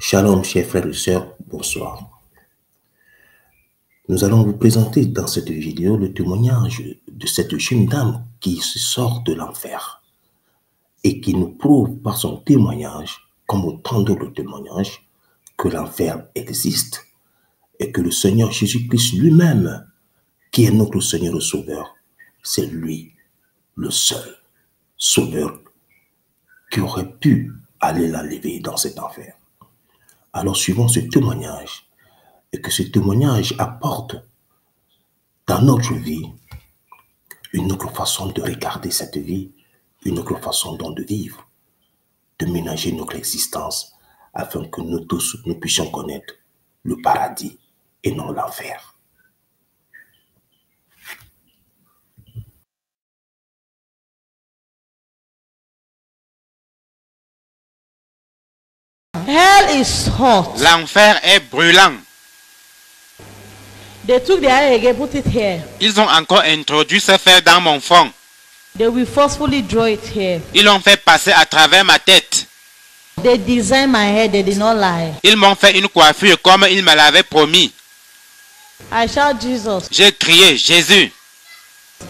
Shalom, chers frères et sœurs, bonsoir. Nous allons vous présenter dans cette vidéo le témoignage de cette jeune dame qui se sort de l'enfer et qui nous prouve par son témoignage, comme autant d'autres témoignages, que l'enfer existe et que le Seigneur Jésus-Christ lui-même, qui est notre Seigneur et Sauveur, c'est lui, le seul Sauveur qui aurait pu aller l'enlever dans cet enfer. Alors suivons ce témoignage et que ce témoignage apporte dans notre vie une autre façon de regarder cette vie, une autre façon de vivre, de ménager notre existence afin que nous tous nous puissions connaître le paradis et non l'enfer. Hell is hot. L'enfer est brûlant. They took the iron again, put it here. Ils ont encore introduit ce fer dans mon front. They will forcefully draw it here. Ils l'ont fait passer à travers ma tête. They designed my head, they did not lie. Ils m'ont fait une coiffure comme ils me l'avaient promis. I shout Jesus. J'ai crié Jésus.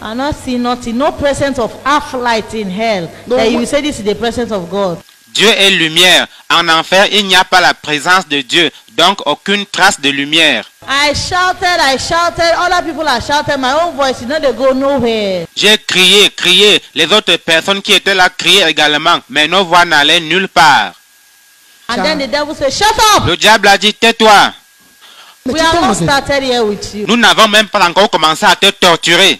I not see nothing, no presence of half light in hell. That you say this is the presence of God. Dieu est lumière. En enfer, il n'y a pas la présence de Dieu, donc aucune trace de lumière. I shouted, other people are shouting, my own voice, you know they go nowhere. J'ai crié. Les autres personnes qui étaient là criaient également, mais nos voix n'allaient nulle part. And then the devil said, shut up! Le diable a dit, tais-toi. We have not started here with you. Nous n'avons même pas encore commencé à te torturer.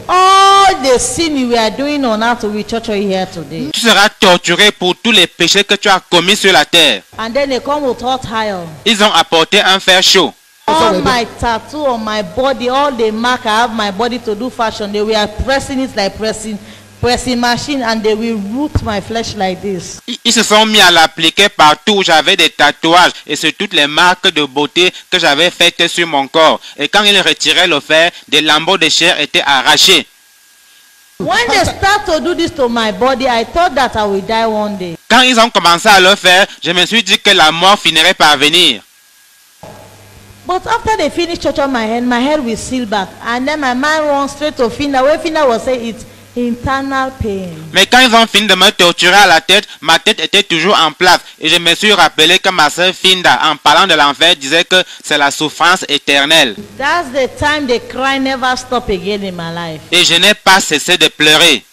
All the sin we are doing on earth will torture you here today. Tu seras torturé pour tous les péchés que tu as commis sur la terre. And then they come with hot iron. Ils ont apporté un fer chaud. All my tattoo on my body, all the mark I have my body to do fashion, they were pressing it like pressing machine, and they will root my flesh like this. Ils se sont mis à l'appliquer partout où j'avais des tatouages et sur toutes les marques de beauté que j'avais faites sur mon corps. Et quand ils retiraient le fer, des lambeaux de chair étaient arrachés. When they start to do this to my body, I thought that I will die one day. Quand ils ont commencé à le faire, je me suis dit que la mort finirait par venir. But after they finish touching my head will seal back. And then my mind runs straight to Finda. Where Finda was saying it's internal pain. Mais quand ils ont fini de me torturer à la tête, ma tête était toujours en place. Et je me suis rappelé que ma sœur Finda, en parlant de l'enfer, disait que c'est la souffrance éternelle. That's the time the cry never stop again in my life. Et je n'ai pas cessé de pleurer.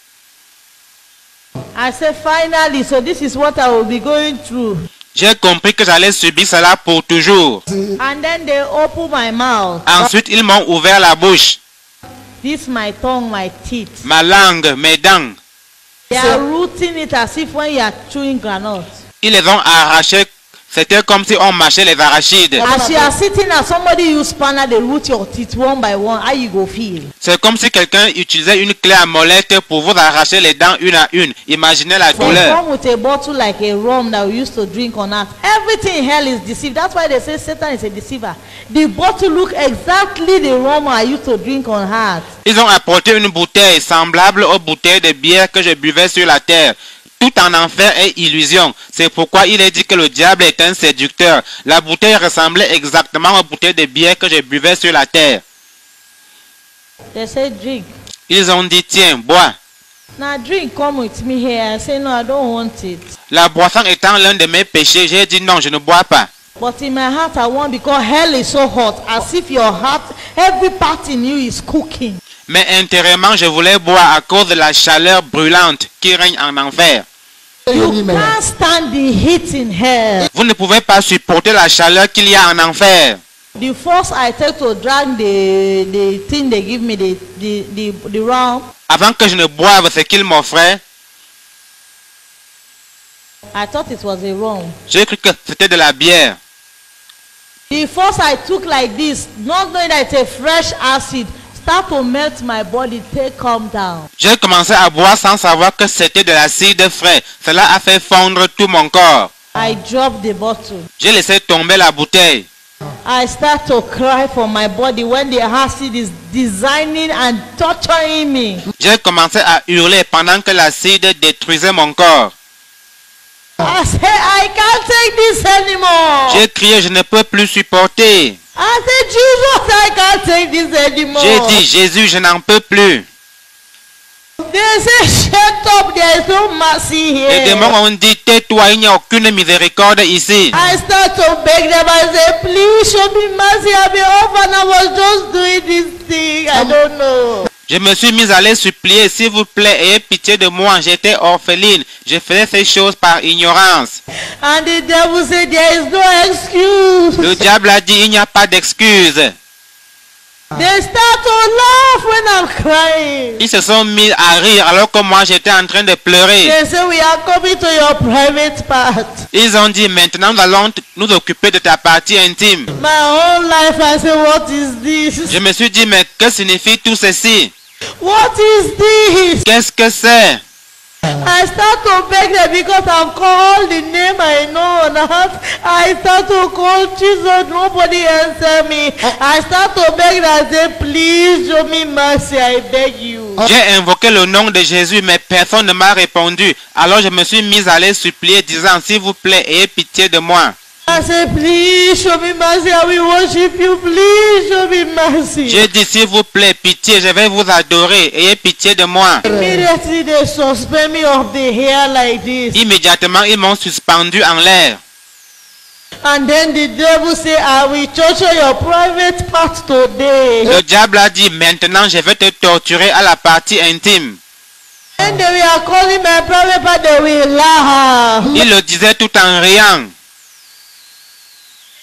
I said finally, so this is what I will be going through. J'ai compris que j'allais subir cela pour toujours. And then they open my mouth. Ensuite, ils m'ont ouvert la bouche. This my tongue, my teeth. Ma langue, mes dents. They are rooting it as if when you are chewing granite. Ils les ont arrachés. C'était comme si on mâchait les arachides. As you are sitting and somebody use spanner, they root your teeth one by one. How you go feel? C'est comme si quelqu'un utilisait une clé à molette pour vous arracher les dents une à une. Imaginez la They douleur. come with a bottle like a rum that we used to drink on earth. Everything in hell is deceived. That's why they say Satan is a deceiver. The bottle look exactly the rum I used to drink on earth. Ils ont apporté une bouteille semblable aux bouteilles de bière que je buvais sur la terre. Tout en enfer est illusion. C'est pourquoi il est dit que le diable est un séducteur. La bouteille ressemblait exactement aux bouteilles de bière que je buvais sur la terre. They say drink. Ils ont dit, tiens, bois. Now drink, come with me here. I say no, I don't want it. La boisson étant l'un de mes péchés, j'ai dit non, je ne bois pas. But in my heart I want, because hell is so hot, as if your heart, every part in you is cooking. Mais intérieurement, je voulais boire à cause de la chaleur brûlante qui règne en enfer. You can't stand the heat in hell. Vous ne pouvez pas supporter la chaleur qu'il y a en enfer. The first I take to drink the thing they give me, the rum. Avant que je ne boive ce qu'il m'offrait, I thought it was a rum. j'ai cru que c'était de la bière. The first I took like this, not knowing that it's a fresh acid, start to melt my body, take calm down. J'ai commencé à boire sans savoir que c'était de l'acide frais. Cela a fait fondre tout mon corps. I dropped the bottle. J'ai laissé tomber la bouteille. I start to cry for my body when the acid is designing and torturing me. J'ai commencé à hurler pendant que l'acide détruisait mon corps. I said, I can't take this anymore. J'ai crié, je ne peux plus supporter. I said, Jesus, I can't take this anymore. J'ai dit, Jésus, je n'en peux plus. They say, shut up, there is no mercy Les here. démons ont dit, tais-toi, il n'y a aucune miséricorde ici. I start to beg them. I say, please show me mercy. I've been orphan. I was just doing this thing. I don't know. Je me suis mis à les supplier, s'il vous plaît, ayez pitié de moi. J'étais orpheline. Je faisais ces choses par ignorance. And the devil said, there is no excuse. Le diable a dit, il n'y a pas d'excuse. They start to laugh when I'm crying. Ils se sont mis à rire alors que moi j'étais en train de pleurer. They say, we are coming to your private part. Ils ont dit, maintenant nous allons nous occuper de ta partie intime. My whole life, I say, what is this? Je me suis dit, mais que signifie tout ceci? What is this? Qu'est-ce que c'est? I start to beg them because I've called the name I know on earth. I start to call Jesus. Nobody answer me. I start to beg them. I say, please show me mercy. I beg you. J'ai invoqué le nom de Jésus, mais personne ne m'a répondu. Alors je me suis mis à les supplier, disant, s'il vous plaît, ayez pitié de moi. I say, please show me mercy. I will worship you. Please show me mercy. J'ai dit, s'il vous plaît, pitié, je vais vous adorer, ayez pitié de moi. Immediately they suspend me of the hair like this. Immédiatement, ils m'ont suspendu en l'air. And then the devil say, I will torture your private part today. Le diable a dit, maintenant je vais te torturer à la partie intime. And they were calling my private part, they will laugh. Il le disait tout en riant.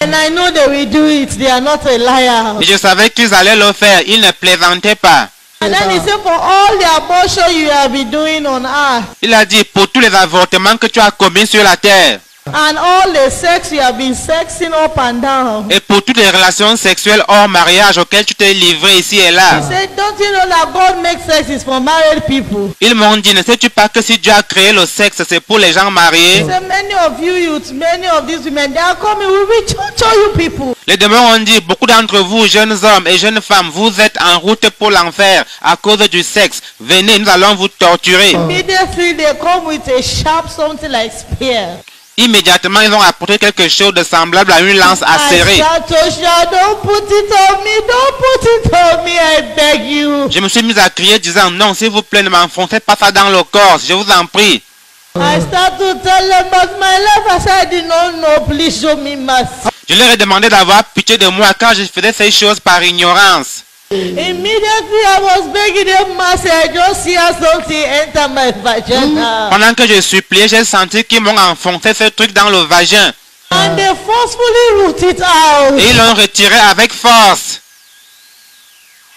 And I know they will do it. They are not a liar. Et je savais qu'ils allaient le faire. Ils ne plaisantaient pas. And then he said, for all the abortion you have been doing on earth, Il a dit, pour tous les avortements que tu as commis sur la terre, and all the sex you have been sexing up and down. et pour toutes les relations sexuelles hors mariage auxquelles tu t'es livré ici et là. He said, don't you know that God makes sex is for married people? Ils m'ont dit, ne sais-tu pas que si Dieu a créé le sexe, c'est pour les gens mariés? He said, many of you youths, many of these women, they are coming, we will torture you people. Les démons ont dit, beaucoup d'entre vous, jeunes hommes et jeunes femmes, vous êtes en route pour l'enfer à cause du sexe. Venez, nous allons vous torturer. Immediately they come with a sharp something like spear. Immédiatement, ils ont apporté quelque chose de semblable à une lance I acérée. start to shout, don't put it on me, don't put it on me, I beg you. Je me suis mis à crier disant, non, s'il vous plaît, ne m'enfoncez pas ça dans le corps, je vous en prie. I start to tell them about my life. I said, I did not know, please show me mercy. Je leur ai demandé d'avoir pitié de moi car je faisais ces choses par ignorance. Immediately I was begging them mercy. I just see something enter my vagina. Pendant que je suppliais, j'ai senti qu'ils m'ont enfoncé ce truc dans le vagin. And they forcefully root it out. Et ils l'ont retiré avec force.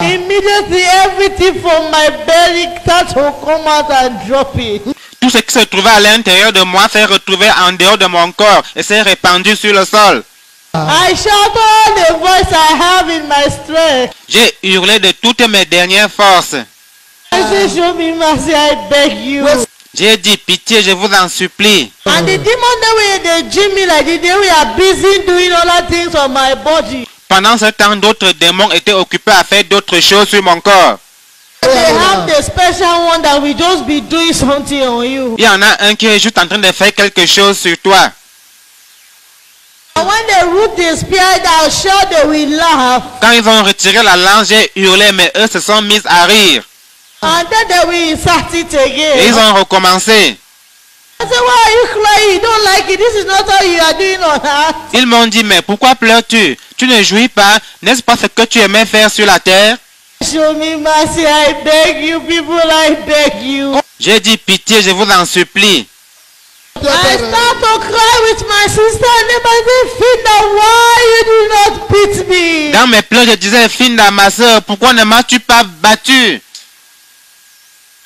Immediately everything from my belly start to come out and drop it. Tout ce qui se trouvait à l'intérieur de moi s'est retrouvé en dehors de mon corps et s'est répandu sur le sol. I shout all the voice I have in my strength. J'ai hurlé de toutes mes dernières forces. I say, show me mercy, I beg you. J'ai dit, pitié, je vous en supplie. And the demon they gym me like this, they were busy doing other things on my body. Pendant ce temps, d'autres démons étaient occupés à faire d'autres choses sur mon corps. They have the special one that will just be doing something on you. Il y en a un qui est juste en train de faire quelque chose sur toi. And when they root the spirit out, sure they will laugh. Quand ils ont retiré la lance, j'ai hurlé, mais eux se sont mis à rire. And then they will insert it again. Et ils ont recommencé. I said, why are you crying? You don't like it. This is not how you are doing on earth. Ils m'ont dit, mais pourquoi pleures-tu? Tu ne jouis pas? N'est-ce pas ce que tu aimais faire sur la terre? Show me mercy, I beg you, people, I beg you. J'ai dit, pitié, je vous en supplie. I start to cry with my sister and then I say, Finda, why you do not beat me? Dans mes pleurs, je disais, Finda, ma soeur, pourquoi ne m'as-tu pas battu?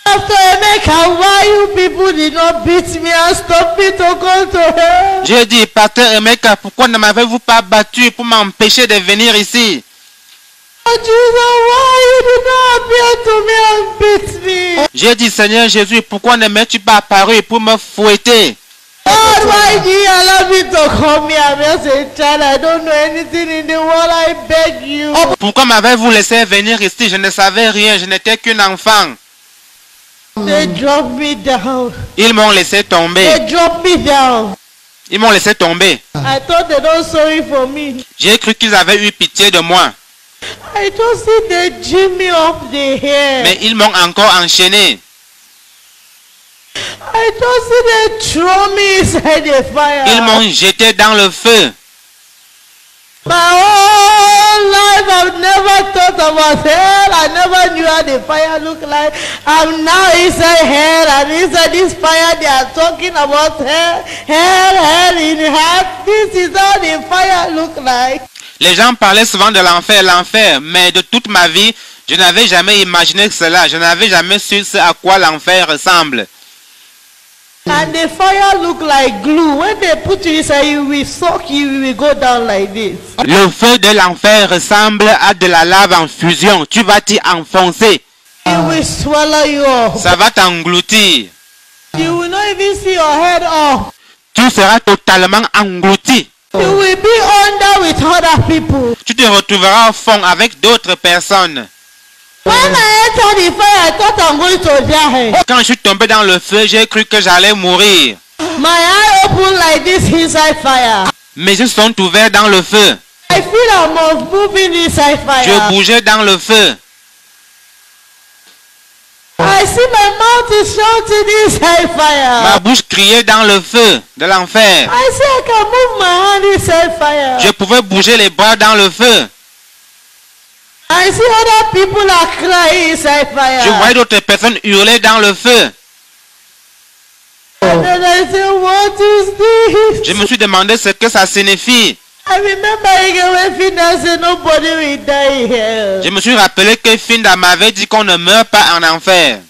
After Emeka, why you people did not beat me and stop me to go to hell? J'ai dit, pasteur Emeka, pourquoi ne m'avez-vous pas battu pour m'empêcher de venir ici? Oh Jesus, why you did not appear to me and beat me? J'ai dit, Seigneur Jésus, pourquoi ne m'es-tu pas apparu pour me fouetter? God, why do you allow me to come here? I'm just a child. I don't know anything in the world. I beg you. Pourquoi m'avez-vous laissé venir ici? Je ne savais rien, je n'étais qu'un enfant. They dropped me down. Ils m'ont laissé tomber. They dropped me down. Ils m'ont laissé tomber. I thought they don't sorry for me. J'ai cru qu'ils avaient eu pitié de moi. I don't see they gym me up the hair. Mais ils m'ont encore enchaîné. I don't see they throw me inside the fire. Ils m'ont jeté dans le feu. My whole life I've never thought about hell. I never knew how the fire looked like. I'm now inside hell, and inside this fire they are talking about hell, hell in hell. This is how the fire look like. Les gens parlaient souvent de l'enfer, l'enfer, mais de toute ma vie, je n'avais jamais imaginé cela. Je n'avais jamais su ce à quoi l'enfer ressemble. And the fire look like glue. When they put you inside, you will suck, you will go down like this. Le feu de l'enfer ressemble à de la lave en fusion. Tu vas t'y enfoncer. It will swallow you up. Ça va t'engloutir. You will not even see your head up. Tu seras totalement englouti. You will be under with other people. Tu te retrouveras au fond avec d'autres personnes. When I entered the fire, I thought I'm going to die. Quand je suis tombé dans le feu, j'ai cru que j'allais mourir. My eye opened like this inside fire. Mes yeux sont ouverts dans le feu. I feel I'm moving inside Je fire. bougeais dans le feu. I see my mouth is shouting inside fire. Ma bouche criait dans le feu de l'enfer. I see I can move my hand inside fire. Je pouvais bouger les bras dans le feu. I see other people are crying inside fire. Je voyais d'autres personnes hurler dans le feu. And then I say, what is this? Je me suis demandé ce que ça signifie. I remember again when Finda said nobody will die here. Je me suis rappelé que Finda m'avait dit qu'on ne meurt pas en enfer.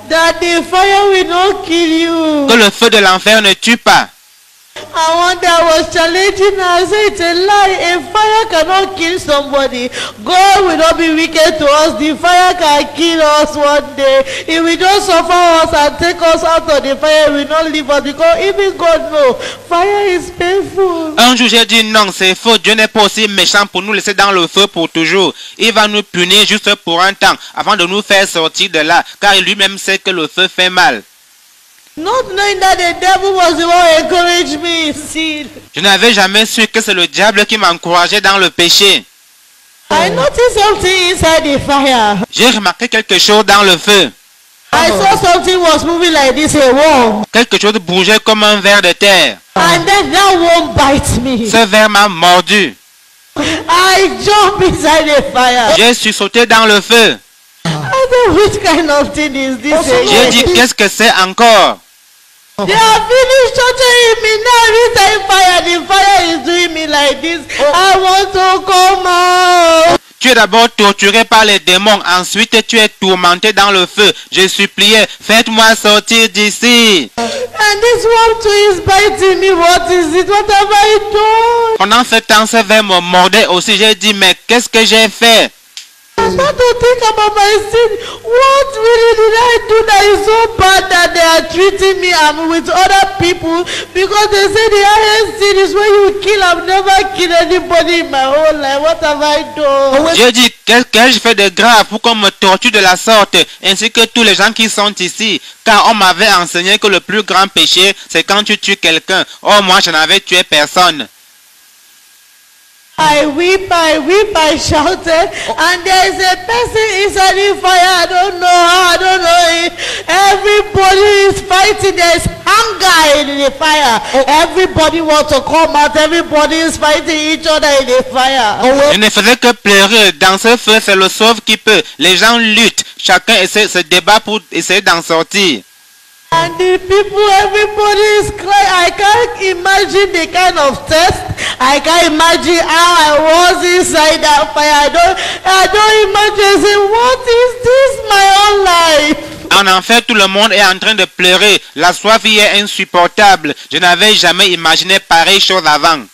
That the fire will not kill you. Que le feu de l'enfer ne tue pas. I wonder, I was challenging her. I said, it's a lie. A fire cannot kill somebody. God will not be wicked to us. The fire can kill us one day. It will just suffer us and take us out of the fire. It will not leave us because even God knows fire is painful. Un jour j'ai dit non, c'est faux. Dieu n'est pas aussi méchant pour nous laisser dans le feu pour toujours. Il va nous punir juste pour un temps avant de nous faire sortir de là. Car lui-même sait que le feu fait mal. Not knowing that the devil was the one who encouraged me in sin. Je n'avais jamais su que c'est le diable qui m'encourageait dans le péché. I noticed something inside the fire. J'ai remarqué quelque chose dans le feu. I saw something was moving like this, a worm. Quelque chose bougeait comme un ver de terre. And then that worm bites me. Ce ver m'a mordu. I jump inside the fire. J'ai sursauté dans le feu. I said, which kind of thing is this? J'ai dit, qu'est-ce que c'est encore? They are finished torturing me now inside fire. The fire is doing me like this. I want to come out. Tu es d'abord torturé par les démons, ensuite tu es tourmenté dans le feu. Je suppliais, faites-moi sortir d'ici. And this worm too is biting me. What is it? What have I done? Pendant ce temps, ce ver me mordait aussi. J'ai dit, mais qu'est-ce que j'ai fait? I start to think about my sin. What really did I do that is so bad that they are treating me with other people? Because they say the highest sin is when you kill. I've never killed anybody in my whole life. What have I done? J'ai dit, qu'est-ce que je fais de grave pour qu'on me torture de la sorte, ainsi que tous les gens qui sont ici? Car on m'avait enseigné que le plus grand péché, c'est quand tu tues quelqu'un. Oh, moi, je n'avais tué personne. I weep, I shouted, and there is a person inside the fire. I don't know how, I don't know if everybody is fighting. There is hunger in the fire. Everybody wants to come out. Everybody is fighting each other in the fire. Je ne faisais que pleurer. Dans ce feu, c'est le sauve qui peut. Les gens luttent. Chacun essaie se débat pour essayer d'en sortir. And the people, everybody is crying. I can't imagine the kind of test. I can't imagine how I was inside that fire. I don't imagine. Say, what is this, my own life? En enfer, tout le monde est en train de pleurer. La soif y est insupportable. Je n'avais jamais imaginé pareille chose avant.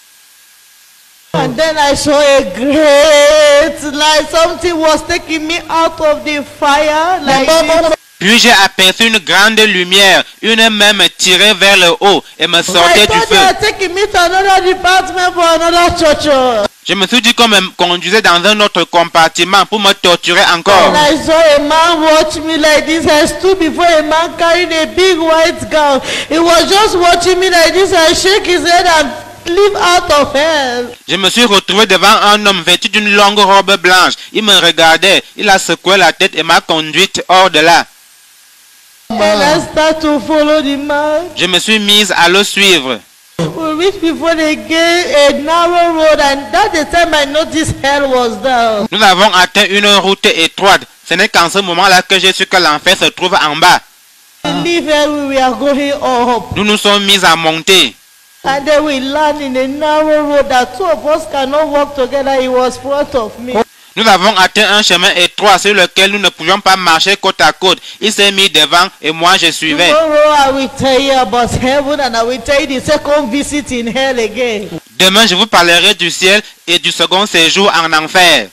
And then I saw a great light. Something was taking me out of the fire. Like this. Puis j'ai aperçu une grande lumière, une main me tirait vers le haut et me sortait du feu. Je me suis dit qu'on me conduisait dans un autre compartiment pour me torturer encore. And I saw a man watch me like this. I stood before a man carrying a big white gown. He was just watching me like this. I shake his head and leave out of hell. Je me suis retrouvé devant un homme vêtu d'une longue robe blanche. Il me regardait, il a secoué la tête et m'a conduite hors de là. And I start to follow the man. Je me suis mise à le suivre. We reached before the gate, a narrow road, and that's the time I noticed hell was down. Nous avons atteint une route étroite. Ce n'est qu'en ce moment-là que j'ai su que l'enfer se trouve en bas. We leave here, we were going up. Nous nous sommes mis à monter. And then we land in a narrow road that two of us cannot walk together. He was front of me. Nous avons atteint un chemin étroit sur lequel nous ne pouvions pas marcher côte à côte. Il s'est mis devant et moi je suivais. Tomorrow I will tell you about heaven and I will tell you the second visit in hell again. Demain, je vous parlerai du ciel et du second séjour en enfer.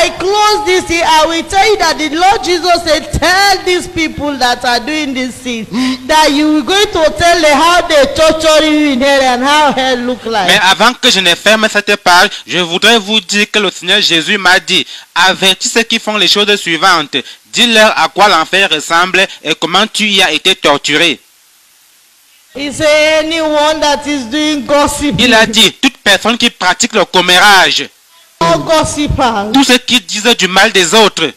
I close this thing, I will tell you that the Lord Jesus said, tell these people that are doing this thing, that you are going to tell them how they torture you in hell and how hell look like. Mais avant que je ne ferme cette page, je voudrais vous dire que le Seigneur Jésus m'a dit, avertis ceux qui font les choses suivantes. Dis-leur à quoi l'enfer ressemble et comment tu y as été torturé. He said, anyone that is doing gossip, Il a dit, toute personne qui pratique le commérage, all gossipers. tous ceux qui disent du mal des autres,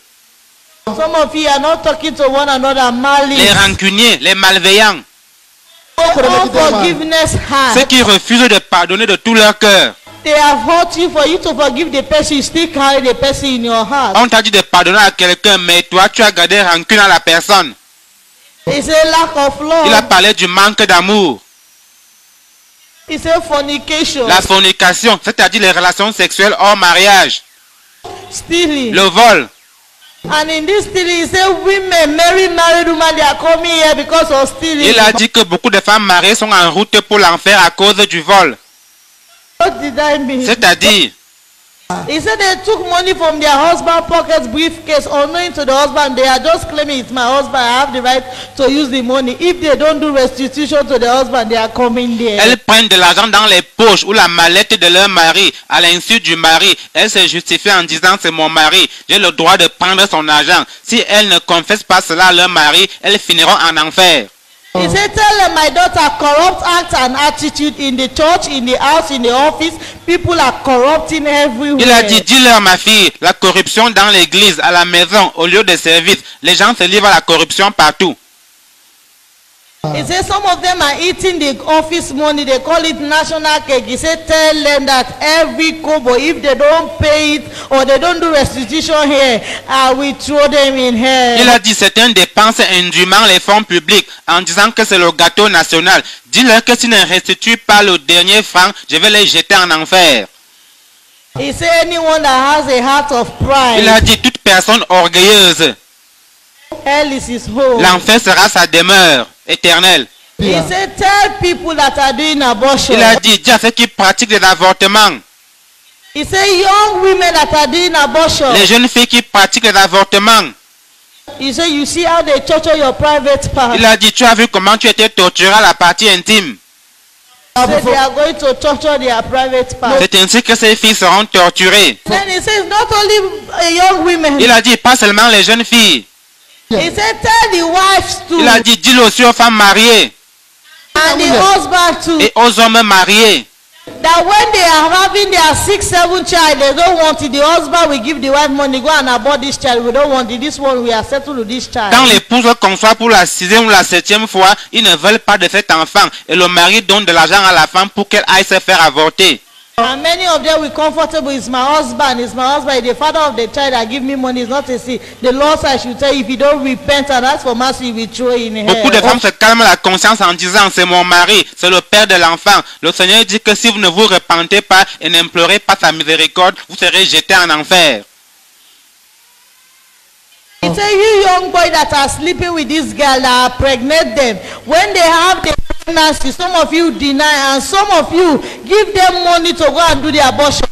Some of you are not talking to one another, les malice, rancuniers, les malveillants, unforgiveness ceux heart. qui refusent de pardonner de tout leur cœur. They have hurt you. For you to forgive the person, you still carry the person in your heart. On t'a dit de pardonner à quelqu'un, mais toi tu as gardé rancune à la personne. It's a lack of Il a love. parlé du manque d'amour. It's a fornication, La fornication, c'est-à-dire les relations sexuelles hors mariage. stealing. Le vol. And in this stealing, he said women, married women, they are coming here because of stealing. Il a dit que beaucoup de femmes mariées sont en route pour l'enfer à cause du vol. What did I mean? C'est-à-dire, He said they took money from their husband pockets, briefcase, unknowing to the husband. They are just claiming it's my husband. I have the right to use the money. If they don't do restitution to the husband, they are coming there. elles prennent de l'argent dans les poches ou la mallette de leur mari. À l'insu du mari, elles se justifient en disant c'est mon mari. J'ai le droit de prendre son argent. Si elles ne confessent pas cela à leur mari, elles finiront en enfer. He said, tell them my daughter corrupt acts and attitude in the church, in the house, in the office. People are corrupting everywhere. Il a dit, dis-leur ma fille, la corruption dans l'église, à la maison, au lieu de service. Les gens se livrent à la corruption partout. He said some of them are eating the office money. They call it national cake. He said tell them that every kobo, if they don't pay it or they don't do restitution here, I will throw them in hell. Il a dit, certaines dépensent indûment les fonds publics en disant que c'est le gâteau national. Dis-leur que s'ils ne restituent pas le dernier franc, je vais les jeter en enfer. He said anyone that has a heart of Il a pride, dit, toute personne orgueilleuse, hell is his home. l'enfer sera sa demeure éternelle. He said tell people that are doing abortion. Il a dit, dis à ceux qui pratiquent des avortements, He said young women that are doing abortion. les jeunes filles qui pratiquent les avortements. He said you see how they torture your private part. Il a dit, tu as vu comment tu étais torturé à la partie intime. He said they are going to torture their private part. C'est ainsi que ces filles seront torturées. Then he says not only young women. Il a dit, pas seulement les jeunes filles. He said tell the wives too. Il a dit, dis-le aussi aux femmes mariées And the husband too. et aux hommes mariés. That when they are having their 6, 7 child, they don't want it. The husband will give the wife money, go and abort this child. We don't want it. This one we are settled with this child. Quand l'épouse conçoit pour la 6e ou la 7e fois, ils ne veulent pas de cet enfant. Et le mari donne de l'argent à la femme pour qu'elle aille se faire avorter. And many of them will comfortable. It's my husband. It's my husband. The father of the child that give me money is not a sin. The Lord said I should tell you, if you don't repent and ask for mercy, he will throw you in Beaucoup de hell. femmes se calment la conscience en disant, c'est mon mari, c'est le père de l'enfant. Le Seigneur dit que si vous ne vous repentez pas et n'implorez pas sa miséricorde, vous serez jetés en enfer. He said, you young boy that are sleeping with this girl that are pregnant them, when they have the pregnancy, some of you deny and some of you give them money to go and do the abortion.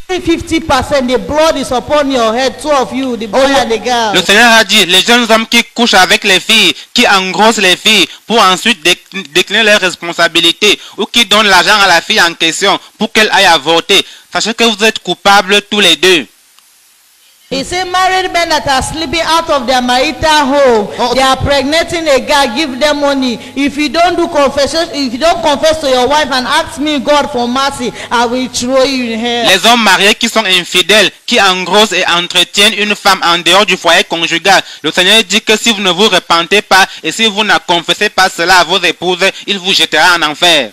50%, the blood is upon your head, two of you, the boy and the girl. Le Seigneur a dit, les jeunes hommes qui couchent avec les filles, qui engrossent les filles pour ensuite décliner leurs responsabilités ou qui donnent l'argent à la fille en question pour qu'elle aille avorter, sachez que vous êtes coupables tous les deux. He said married men that are sleeping out of their marital home, they are pregnanting a guy, give them money. If you don't do confession, if you don't confess to your wife and ask me God for mercy, I will throw you in hell. Les hommes mariés qui sont infidèles, qui engrossent et entretiennent une femme en dehors du foyer conjugal, le Seigneur dit que si vous ne vous repentez pas et si vous ne confessez pas cela à vos épouses, il vous jettera en enfer.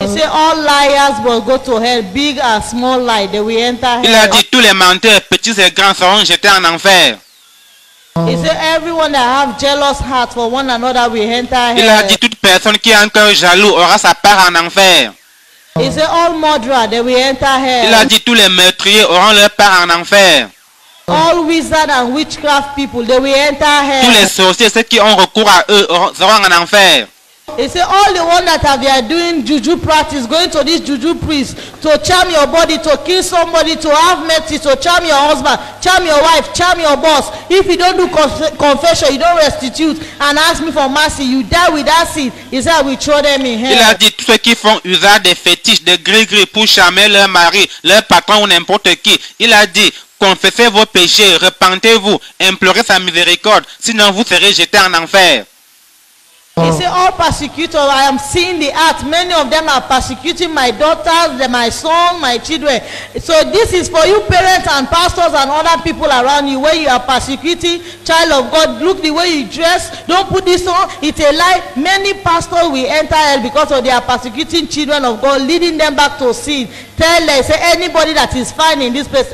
He said all liars will go to hell, big and small lie, they will enter Il a hell. dit tous les menteurs, petits et grands, seront jetés en enfer. He said everyone that have jealous heart for one another will enter Il a hell. dit toute personne qui a un cœur jaloux aura sa part en enfer. He said all murderer, they will enter Il a hell. dit tous les meurtriers auront leur part en enfer. All wizard and witchcraft people, they will enter Tous les hell. sorciers, ceux qui ont recours à eux, seront en enfer. He said, all the one that are doing juju practice, going to this juju priest to charm your body, to kill somebody, to have mercy, to charm your husband, charm your wife, charm your boss. If you don't do confession, you don't restitute and ask me for mercy, you die with that sin. He said, I will throw them in hell. Il a dit, tous ceux qui font usage des fétiches, de gris-gris pour charmer leur mari, leur patron ou n'importe qui. Il a dit, confessez vos péchés, repentez-vous, implorez sa miséricorde, sinon vous serez jetés en enfer. He said, all persecutors, I am seeing the act. Many of them are persecuting my daughters, my son, my children. So this is for you parents and pastors and other people around you where you are persecuting child of God. Look the way you dress. Don't put this on. It's a lie. Many pastors will enter hell because of they are persecuting children of God, leading them back to sin. Tell them, say anybody that is found in this place,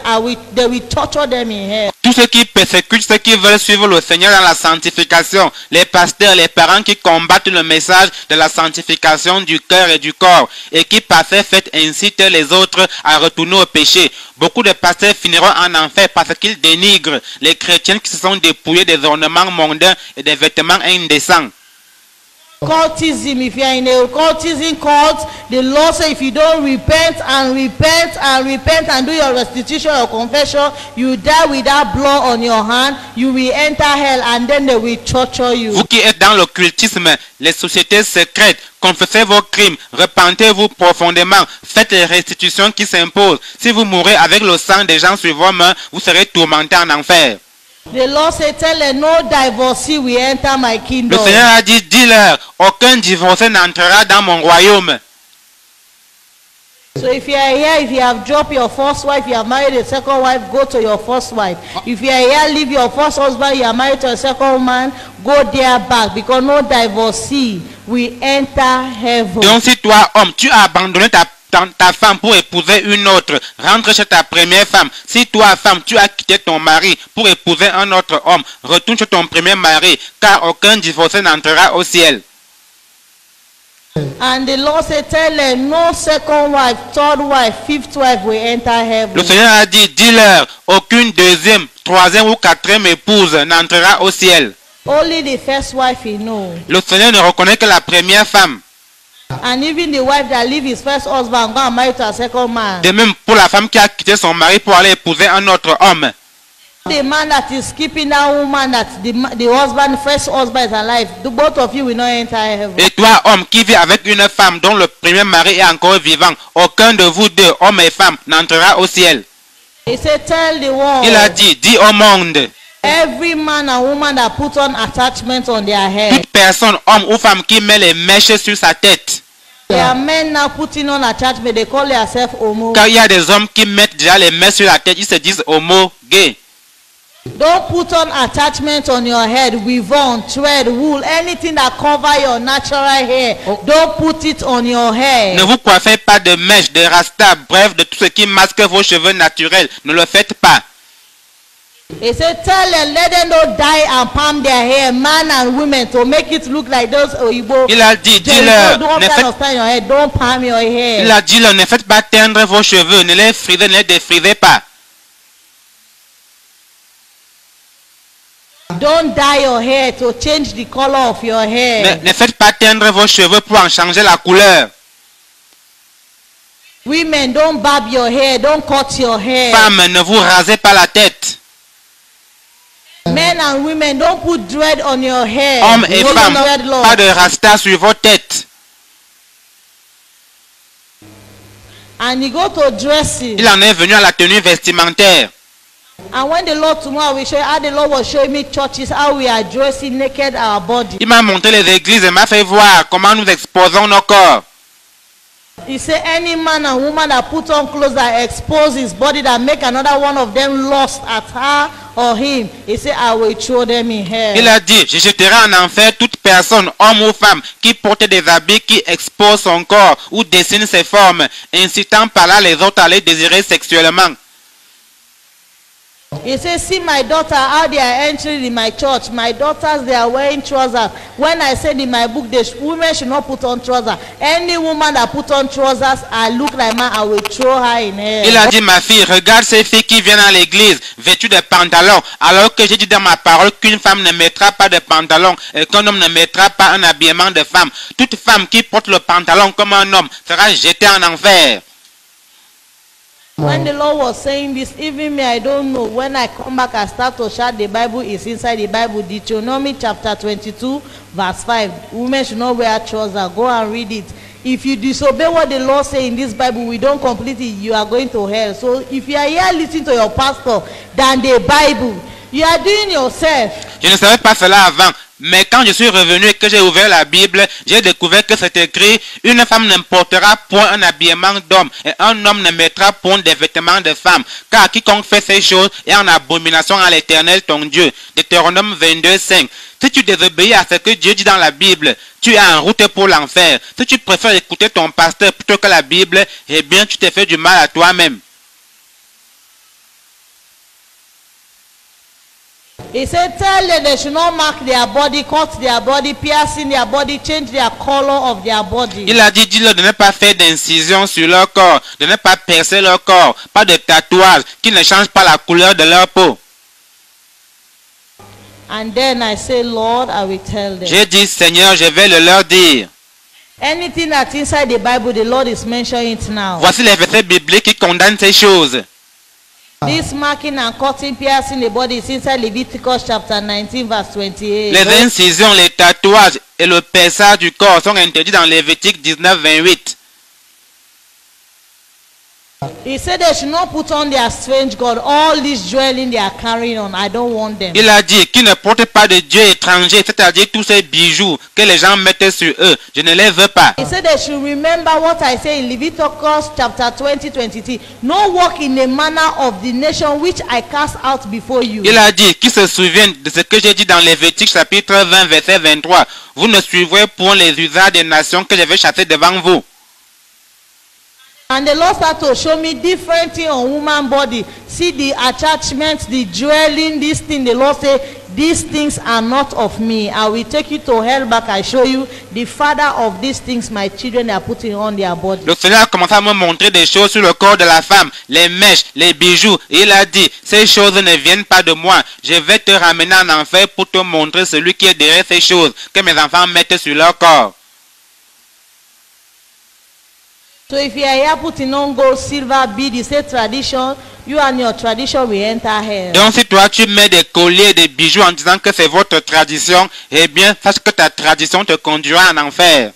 they will torture them in hell. Tous ceux qui persécutent, ceux qui veulent suivre le Seigneur dans la sanctification, les pasteurs, les parents qui combattent le message de la sanctification du cœur et du corps, et qui par ces faits incitent les autres à retourner au péché. Beaucoup de pasteurs finiront en enfer parce qu'ils dénigrent les chrétiens qui se sont dépouillés des ornements mondains et des vêtements indécents. Cultism, if you are in a cultism cult, the Lord says if you don't repent and do your restitution or confession, you die with that blood on your hand, you will enter hell and then they will torture you. Vous qui êtes dans l'occultisme, les sociétés secrètes, confessez vos crimes, repentez-vous profondément, faites les restitutions qui s'imposent. Si vous mourrez avec le sang des gens sur vos mains, vous serez tourmentés en enfer. The Lord said, tell them, no divorcee will enter my kingdom. Le Seigneur a dit, dis-leur, aucun divorcé n'entrera dans mon royaume. So if you are here, if you have dropped your first wife, you have married a second wife, go to your first wife. If you are here, leave your first husband, you are married to a second man, go there back, because no divorcee will enter heaven. Donc si toi, homme, tu as abandonné ta femme pour épouser une autre, rentre chez ta première femme. Si toi, femme, tu as quitté ton mari pour épouser un autre homme, retourne chez ton premier mari, car aucun divorcé n'entrera au ciel. And the Lord said, tell them, no second wife, third wife, fifth wife will enter heaven. Le Seigneur a dit, dis-leur, aucune deuxième, troisième ou quatrième épouse n'entrera au ciel. Only the first wife he knows. Le Seigneur ne reconnaît que la première femme. And even the wife that leave his first husband go and marry to a second man. De même pour la femme qui a quitté son mari pour aller épouser un autre homme. The man that is keeping that woman that the husband, first husband is alive, the both of you will not enter heaven. Et toi, homme, qui vit avec une femme dont le premier mari est encore vivant, aucun de vous deux, hommes et femmes, n'entrera au ciel. He said, tell the world. Il a dit, dis au monde. Every man and woman that put on attachments on their head. Toute personne, homme ou femme, qui met les mèches sur sa tête. There are men now putting on attachment. They call themselves homo. Car il y a des hommes qui mettent déjà les mèches sur la tête, ils se disent homo, gay. Don't put on attachment on your head, weave-on, thread, wool, anything that cover your natural hair. Don't put it on your hair. Ne vous coiffez pas de mèches, de rasta, bref, de tout ce qui masque vos cheveux naturels. Ne le faites pas. He said, tell them, let them not dye and palm their hair, man and women, to make it look like those Oyibo. Il a dit, dis-leur, don't palm your hair. Il a dit, ne faites pas teindre vos cheveux, ne les frisez, ne les défrisez pas. Don't dye your hair to change the color of your hair. Ne faites pas teindre vos cheveux pour en changer la couleur. Women, don't barb your hair, don't cut your hair. Femmes, ne vous rasez pas la tête. Men and women, don't put dread on your hair. Hommes et femmes, pas de rasta sur vos têtes. And you go to dressing. Il en est venu à la tenue vestimentaire. And when the Lord tomorrow will show you how the Lord was showing me churches, how we are dressing naked our body. Il m'a montré les églises et m'a fait voir comment nous exposons nos corps. He said any man and woman that put on clothes that expose his body, that make another one of them lust at her or him, he said, I will throw them in hell. Il a dit, je jeterai en enfer toute personne, homme ou femme, qui porte des habits qui exposent son corps ou dessine ses formes, incitant par là les autres à les désirer sexuellement. He says, see my daughter, how they are entering in my church. My daughters, they are wearing trousers. When I said in my book, women should not put on trousers. Any woman that put on trousers, I look like man, I will throw her in hell. Il a dit, ma fille, regarde ces filles qui viennent à l'église vêtues de pantalons, alors que j'ai dit dans ma parole qu'une femme ne mettra pas de pantalon et qu'un homme ne mettra pas un habillement de femme. Toute femme qui porte le pantalon comme un homme sera jetée en enfer. When the Lord was saying this, even me, I don't know. When I come back, I start to shout, the Bible is inside the Bible. Deuteronomy chapter 22, verse 5. Women should not wear trousers. Go and read it. If you disobey what the Lord says in this Bible, we don't complete it, you are going to hell. So if you are here listening to your pastor than the Bible, you are doing yourself. Je ne savais pas cela avant. Mais quand je suis revenu et que j'ai ouvert la Bible, j'ai découvert que c'est écrit, une femme ne portera point un habillement d'homme et un homme ne mettra point des vêtements de femme. Car quiconque fait ces choses est en abomination à l'Éternel ton Dieu. Deutéronome 22, 5. Si tu désobéis à ce que Dieu dit dans la Bible, tu es en route pour l'enfer. Si tu préfères écouter ton pasteur plutôt que la Bible, eh bien tu te fais du mal à toi-même. He said, tell them they should not mark their body, cut their body, piercing their body, change their color of their body. Il a dit, dis-leur de ne pas faire d'incision sur leur corps, de ne pas percer leur corps, pas de tatouage, qui ne change pas la couleur de leur peau. And then I say, Lord, I will tell them. J'ai dit, Seigneur, je vais le leur dire. Anything that's inside the Bible, the Lord is mentioning it now. Voici les versets bibliques qui condamnent ces choses. This marking and cutting, piercing the body is inside Leviticus chapter 19, verse 28. Les incisions, les tatouages et le perçage du corps sont interdits dans Lévitique 19, 28. He said they should not put on their strange god. All this dwelling they are carrying on, I don't want them. Il a dit qu'ils ne portent pas de dieu étranger, c'est-à-dire tous ces bijoux que les gens mettent sur eux. Je ne les veux pas. He said they should remember what I say in Leviticus chapter 20, 23. No walk in the manner of the nation which I cast out before you. Il a dit qu'ils se souviennent de ce que j'ai dit dans Lévitique chapitre 20, verset 23. Vous ne suivrez point les usages des nations que je vais chasser devant vous. And the Lord started to show me different things on woman body. See the attachments, the dwelling, this thing. The Lord said, these things are not of me. I will take you to hell back. I show you the father of these things my children are putting on their body. Le Seigneur a commencé à me montrer des choses sur le corps de la femme, les mèches, les bijoux. Et il a dit, ces choses ne viennent pas de moi. Je vais te ramener en enfer pour te montrer celui qui est derrière ces choses que mes enfants mettent sur leur corps. So if you are here putting on gold, silver, bead, you say tradition, you and your tradition will enter hell. Donc si toi tu mets des colliers, des bijoux en disant que c'est votre tradition, eh bien sache que ta tradition te conduira en enfer.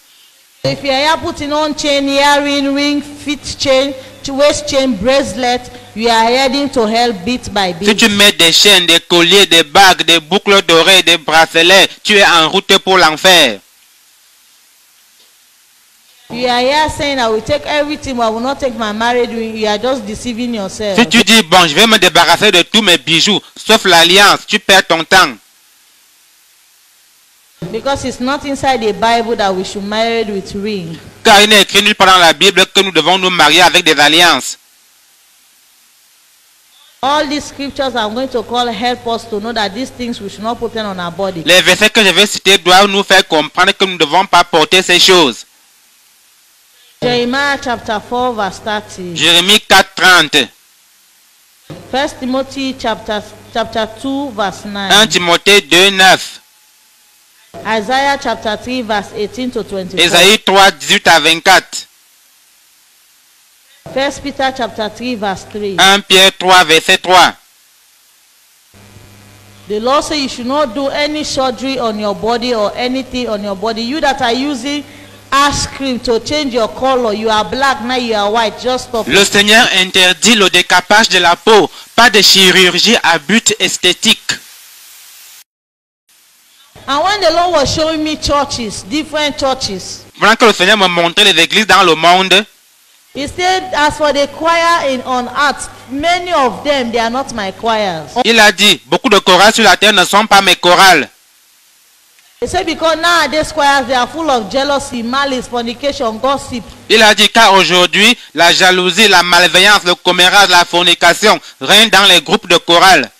So if you are here putting on chain, earring, ring, feet chain, waist chain, bracelet, you are heading to hell bit by bit. Si tu mets des chaînes, des colliers, des bagues, des boucles d'oreilles, des bracelets, tu es en route pour l'enfer. You are here saying, I will take everything, but I will not take my marriage ring. You are just deceiving yourself. Si tu dis, bon, je vais me débarrasser de tous mes bijoux, sauf l'alliance, tu perds ton temps. Because it's not inside the Bible that we should marry with ring. Car il n'est écrit nulle part dans la Bible que nous devons nous marier avec des alliances. All these scriptures I'm going to call help us to know that these things we should not put on our body. Les versets que je vais citer doivent nous faire comprendre que nous ne devons pas porter ces choses. Jeremiah chapter 4 verse 30. Jérémie 4, 30. 1 Timothy chapter 2 verse 9. 1 Timothée 2, 9. Isaiah chapter 3 verse 18 to 24. Ésaïe 3, 18 à 24. 1 Peter chapter 3 verse 3. 1 Pierre 3, verset 3. The Lord says you should not do any surgery on your body or anything on your body. You that are using ash cream to change your color, you are black, now you are white, just stop. Le Seigneur interdit le décapage de la peau, pas de chirurgie à but esthétique. And when the Lord was showing me churches, different churches, Pendant que le Seigneur me montrait les églises dans le monde, He said, as for the choir on earth, many of them, they are not my choirs. il a dit, beaucoup de chorales sur la terre ne sont pas mes chorales. He said because nowadays squires they are full of jealousy, malice, fornication, gossip. Il a dit car aujourd'hui, la jalousie, la malveillance, le commérage, la fornication règnent dans les groupes de chorale.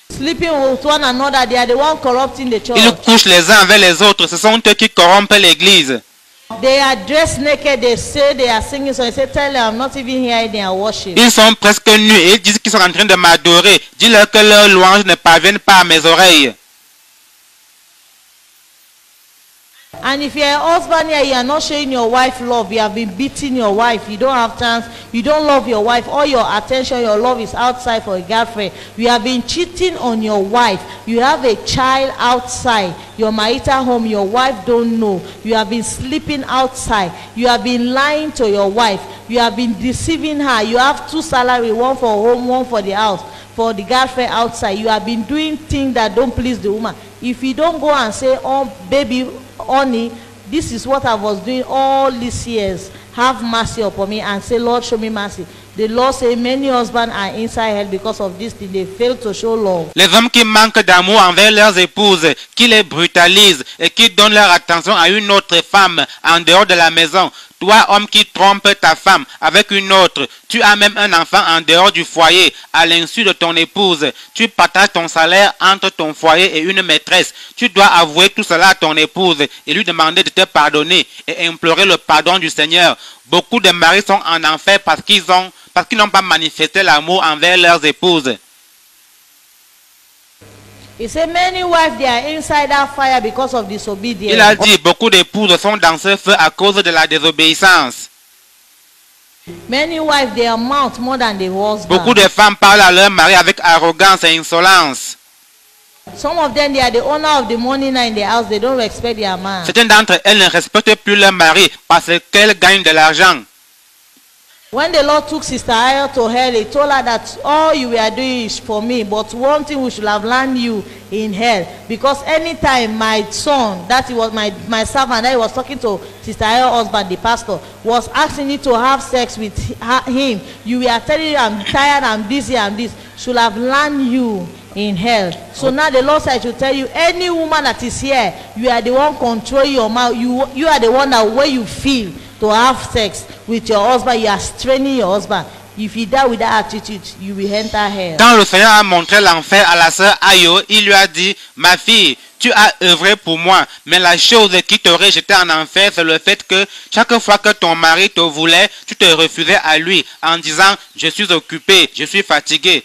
Sleeping with one another, they are the one corrupting the church. Ils couchent les uns avec les autres, ce sont eux qui corrompent l'église. They are dressed naked, they say they are singing, so I say tell them I'm not even hearing their worship. Ils sont presque nus et ils disent qu'ils sont en train de m'adorer. Dis-leur que leurs louanges ne parviennent pas à mes oreilles. And if you're a husband here, you are not showing your wife love, you have been beating your wife, you don't have chance, you don't love your wife, all your attention, your love is outside for a girlfriend. You have been cheating on your wife, you have a child outside, your marital home, your wife don't know, you have been sleeping outside, you have been lying to your wife, you have been deceiving her, you have 2 salaries, one for home, one for the house, for the girlfriend outside. You have been doing things that don't please the woman. If you don't go and say, oh baby, honey, this is what I was doing all these years, have mercy upon me, and say, Lord, show me mercy. The Lord say many husbands are inside hell because of this thing. They fail to show love. Les hommes qui manquent d'amour envers leurs épouses, qui les brutalisent et qui donnent leur attention à une autre femme en dehors de la maison. Toi, homme qui trompe ta femme avec une autre, tu as même un enfant en dehors du foyer, à l'insu de ton épouse. Tu partages ton salaire entre ton foyer et une maîtresse. Tu dois avouer tout cela à ton épouse et lui demander de te pardonner et implorer le pardon du Seigneur. Beaucoup de maris sont en enfer parce qu'ils n'ont pas manifesté l'amour envers leurs épouses. He said many wives they are inside that fire because of disobedience. Il a dit beaucoup d'épouses sont dans ce feu à cause de la désobéissance. Many wives they are mouth more than the husband. Beaucoup de femmes parlent à leur mari avec arrogance et insolence. Some of them they are the owner of the money now in the house. They don't respect their man. Certaines d'entre elles ne respectent plus leur mari parce qu'elles gagnent de l'argent. When the Lord took Sister Ayo to hell, he told her that all you were doing is for me, but one thing we should have learned you in hell. Because anytime my son, that he was my servant, that he was talking to Sister Ayo's husband, the pastor, was asking you to have sex with him, you were telling him, I'm tired, I'm busy, I'm this, should have learned you in hell. So now the Lord said, I should tell you, any woman that is here, you are the one controlling your mouth. You are the one that when you feel to have sex with your husband, you are straining your husband. If you die with that attitude, you will enter hell. Quand le Seigneur a montré l'enfer à la sœur Ayo, il lui a dit, ma fille, tu as œuvré pour moi, mais la chose qui t'aurait jeté en enfer, c'est le fait que chaque fois que ton mari te voulait, tu te refusais à lui en disant, je suis occupé, je suis fatigué.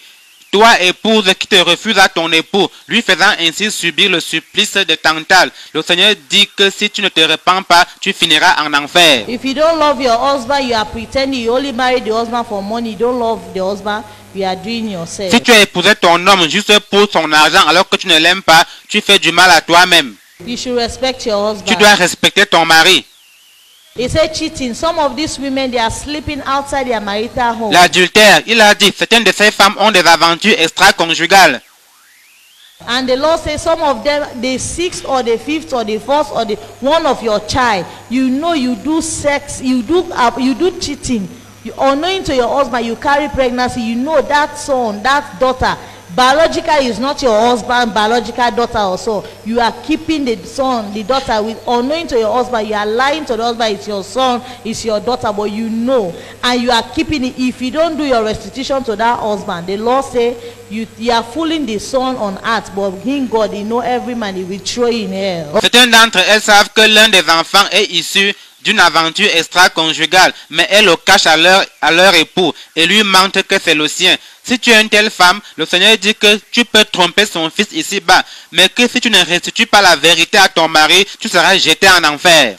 Toi, épouse qui te refuse à ton époux, lui faisant ainsi subir le supplice de Tantale. Le Seigneur dit que si tu ne te repens pas, tu finiras en enfer. If you don't love your husband, you are pretending you only married the husband for money. You don't love the husband, you are doing yourself. Si tu as épousé ton homme juste pour son argent alors que tu ne l'aimes pas, tu fais du mal à toi-même. You should respect your husband. Tu dois respecter ton mari. He said cheating. Some of these women, they are sleeping outside their marital home. L'adultère, il a dit, certaines de ces femmes ont des aventures extra-conjugales. And the Lord says some of them, the 6th or the 5th or the 1st or the one of your child, you know you do sex, you do cheating. You, unknowing to your husband, you carry pregnancy. You know that son, that daughter, biologically is not your husband, biological daughter or so. You are keeping the son, the daughter with unknowing to your husband. You are lying to the husband, it's your son, it's your daughter, but you know. And you are keeping it. If you don't do your restitution to that husband, the Lord say you are fooling the son on earth, but him God, he know every man, he will throw you in hell. Certaines d'entre elles savent que l'un des enfants est issu d'une aventure extra-conjugale, mais elles le cachent à leur époux et lui mentent que c'est le sien. Si tu es une telle femme, le Seigneur dit que tu peux tromper son fils ici-bas, mais que si tu ne restitues pas la vérité à ton mari, tu seras jeté en enfer.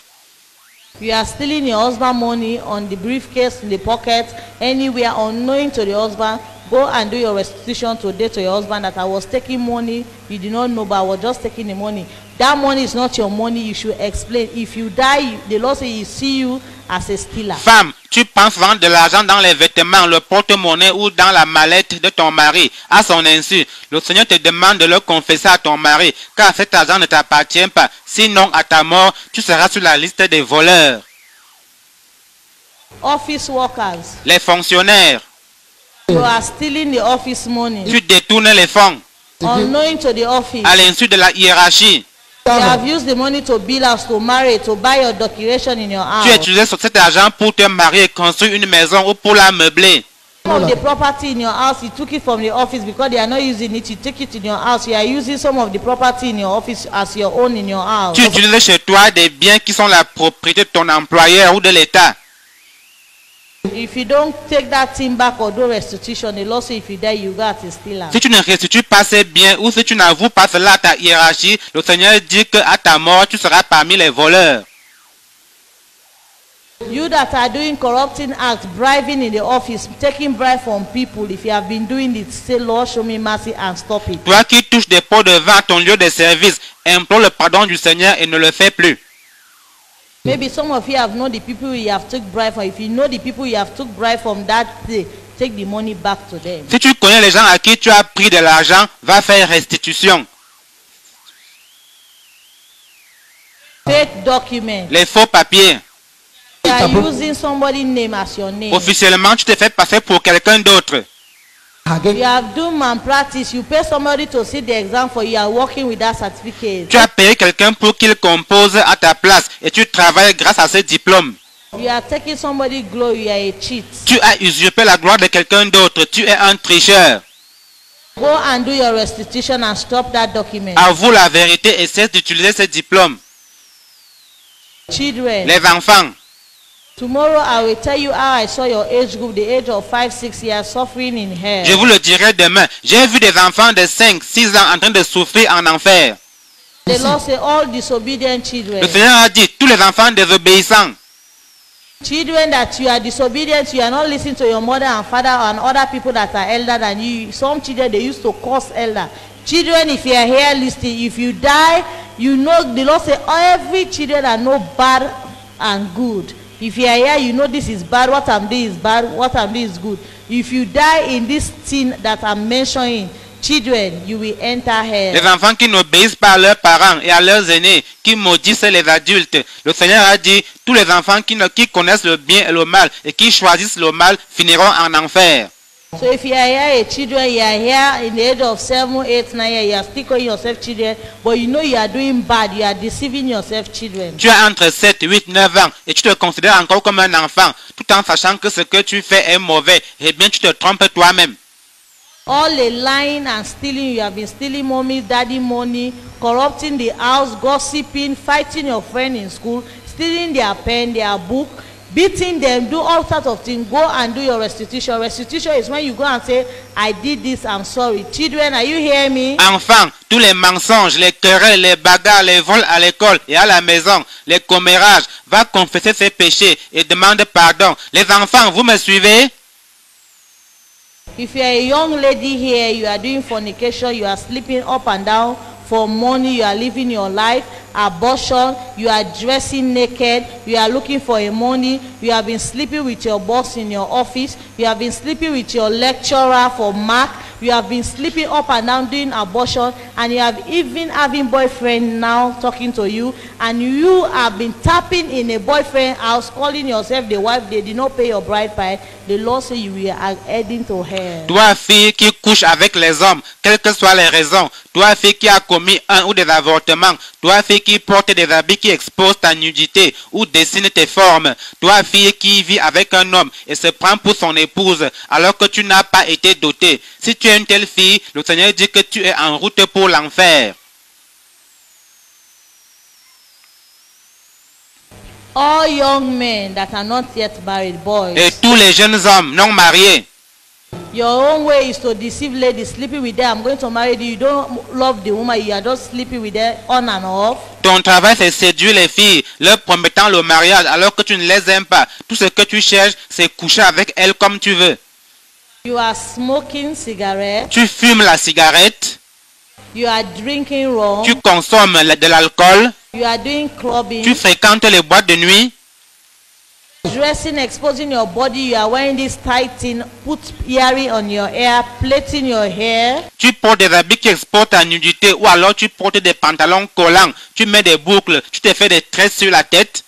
You are stealing your husband money on the briefcase, in the pocket, anywhere, unknowing to the husband. Go and do your restitution today to your husband that I was taking money, you did not know, but I was just taking the money. That money is not your money, you should explain. If you die, the Lord says he see you as a stealer. Femme, tu penses vendre de l'argent dans les vêtements, le porte-monnaie ou dans la mallette de ton mari, à son insu. Le Seigneur te demande de le confesser à ton mari, car cet argent ne t'appartient pas. Sinon, à ta mort, tu seras sur la liste des voleurs. Office workers. Les fonctionnaires. You are stealing the office money. Tu détournes les fonds. Unknowing to the office. À l'insu de la hiérarchie. You have used the money to build house, to marry, to buy your decoration in your house. Tu as utilisé cet argent pour te marier, construire une maison ou pour la meubler. Some of the property in your house, you took it from the office because they are not using it. You take it in your house. You are using some of the property in your office as your own in your house. Tu utilises chez toi des biens qui sont la propriété de ton employeur ou de l'État. If you don't take that thing back or do restitution, the law says if you die, you got to steal out. Si tu ne restitues pas ces biens ou si tu n'avoues pas cela à ta hiérarchie, le Seigneur dit qu'à ta mort, tu seras parmi les voleurs. You that are doing corrupting acts, bribing in the office, taking bribe from people, if you have been doing it, say, Lord, show me mercy and stop it. Toi qui touches des pots de vin à ton lieu de service, implore le pardon du Seigneur et ne le fais plus. Maybe some of you have known the people you have took bribe from. If you know the people you have took bribe from that day, take the money back to them. Si tu connais les gens à qui tu as pris de l'argent, va faire restitution. Fake documents. Les faux papiers. You are using somebody's name as your name. Officiellement, tu te fais passer pour quelqu'un d'autre. You have done malpractice. You pay somebody to sit the exam for you. You are working with that certificate. Tu as payé quelqu'un pour qu'il compose à ta place et tu travailles grâce à ce diplôme. You are taking somebody's glory. You are a cheat. Tu as usurpé la gloire de quelqu'un d'autre. Tu es un tricheur. Go and do your restitution and stop that document. Avoue la vérité et cesse d'utiliser ce diplôme. Children. Les enfants. Tomorrow I will tell you how I saw your age group, the age of 5-6 years, suffering in hell. Je vous le dirai demain. J'ai vu des enfants de 5-6 ans en train de souffrir en enfer. The Lord said all disobedient children. Le Seigneur a dit, tous les enfants désobéissants. Children that you are disobedient, you are not listening to your mother and father and other people that are elder than you. Some children, they used to curse elder. Children, if you are here listening, if you die, you know the Lord said every children are no bad and good. If you are here, you know this is bad, what I'm doing is bad, what I'm doing is good. If you die in this thing that I'm mentioning, children, you will enter hell. Les enfants qui n'obéissent pas à leurs parents et à leurs aînés, qui maudissent les adultes. Le Seigneur a dit, tous les enfants qui connaissent le bien et le mal et qui choisissent le mal finiront en enfer. So if you are here a children, you are here in the age of 7, 8, 9 years, you are still calling yourself children, but you know you are doing bad, you are deceiving yourself children. Tu as entre 7, 8, 9 ans et tu te considères encore comme un enfant, tout en sachant que ce que tu fais est mauvais, et bien tu te trompes toi-même. All the lying and stealing, you have been stealing mommy, daddy money, corrupting the house, gossiping, fighting your friend in school, stealing their pen, their book, beating them, do all sorts of things. Go and do your restitution. Restitution is when you go and say, I did this, I'm sorry. Children, are you hearing me? Enfants, tous les mensonges, les querelles, les bagarres, les vols à l'école et à la maison, les commérages, va confesser ses péchés et demande pardon. Les enfants, vous me suivez? If you are a young lady here, you are doing fornication, you are sleeping up and down for money, you are living your life, abortion, you are dressing naked, you are looking for a money, you have been sleeping with your boss in your office, you have been sleeping with your lecturer for mark, you have been sleeping up and down doing abortion, and you have even having boyfriend now talking to you, and you have been tapping in a boyfriend house, calling yourself the wife, they did not pay your bride price. The Lord say you are heading to hell. Toi, fille qui couche avec les hommes, quelles que soient les raisons, toi, fille qui a commis un ou des avortements, toi, fille qui porte des habits qui exposent ta nudité ou dessine tes formes, toi, fille qui vit avec un homme et se prend pour son épouse alors que tu n'as pas été doté. Si tu es une telle fille, le Seigneur dit que tu es en route pour l'enfer. All young men that are not yet married, boys. Et tous les jeunes hommes non mariés, Your own way is to deceive ladies, sleeping with them. I'm going to marry you. You don't love the woman. You are just sleeping with them on and off. ton travail c'est séduire les filles, leur promettant le mariage alors que tu ne les aimes pas. Tout ce que tu cherches, c'est coucher avec elles comme tu veux. You are smoking cigarettes. Tu fumes la cigarette, You are drinking rum. tu consommes de l'alcool, You are doing clubbing. tu fréquentes les boîtes de nuit, Dressing, exposing your body. You are wearing this tight thing. Put earring on your hair. Plaiting your hair. tu portes des habits qui exportent ta nudité ou alors tu portes des pantalons collants, tu mets des boucles, tu te fais des tresses sur la tête.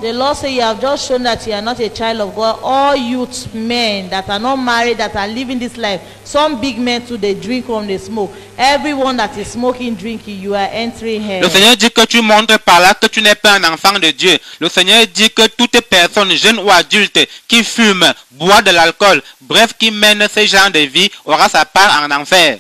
the Lord says you have just shown that you are not a child of God. All youth men that are not married, that are living this life, some big men too, they drink when they smoke. Everyone that is smoking, drinking, you are entering hell. Le Seigneur dit que tu montres par là que tu n'es pas un enfant de Dieu. Le Seigneur dit que toute personne, jeune ou adulte, qui fume, boit de l'alcool, bref, qui mène ce genre de vie, aura sa part en enfer.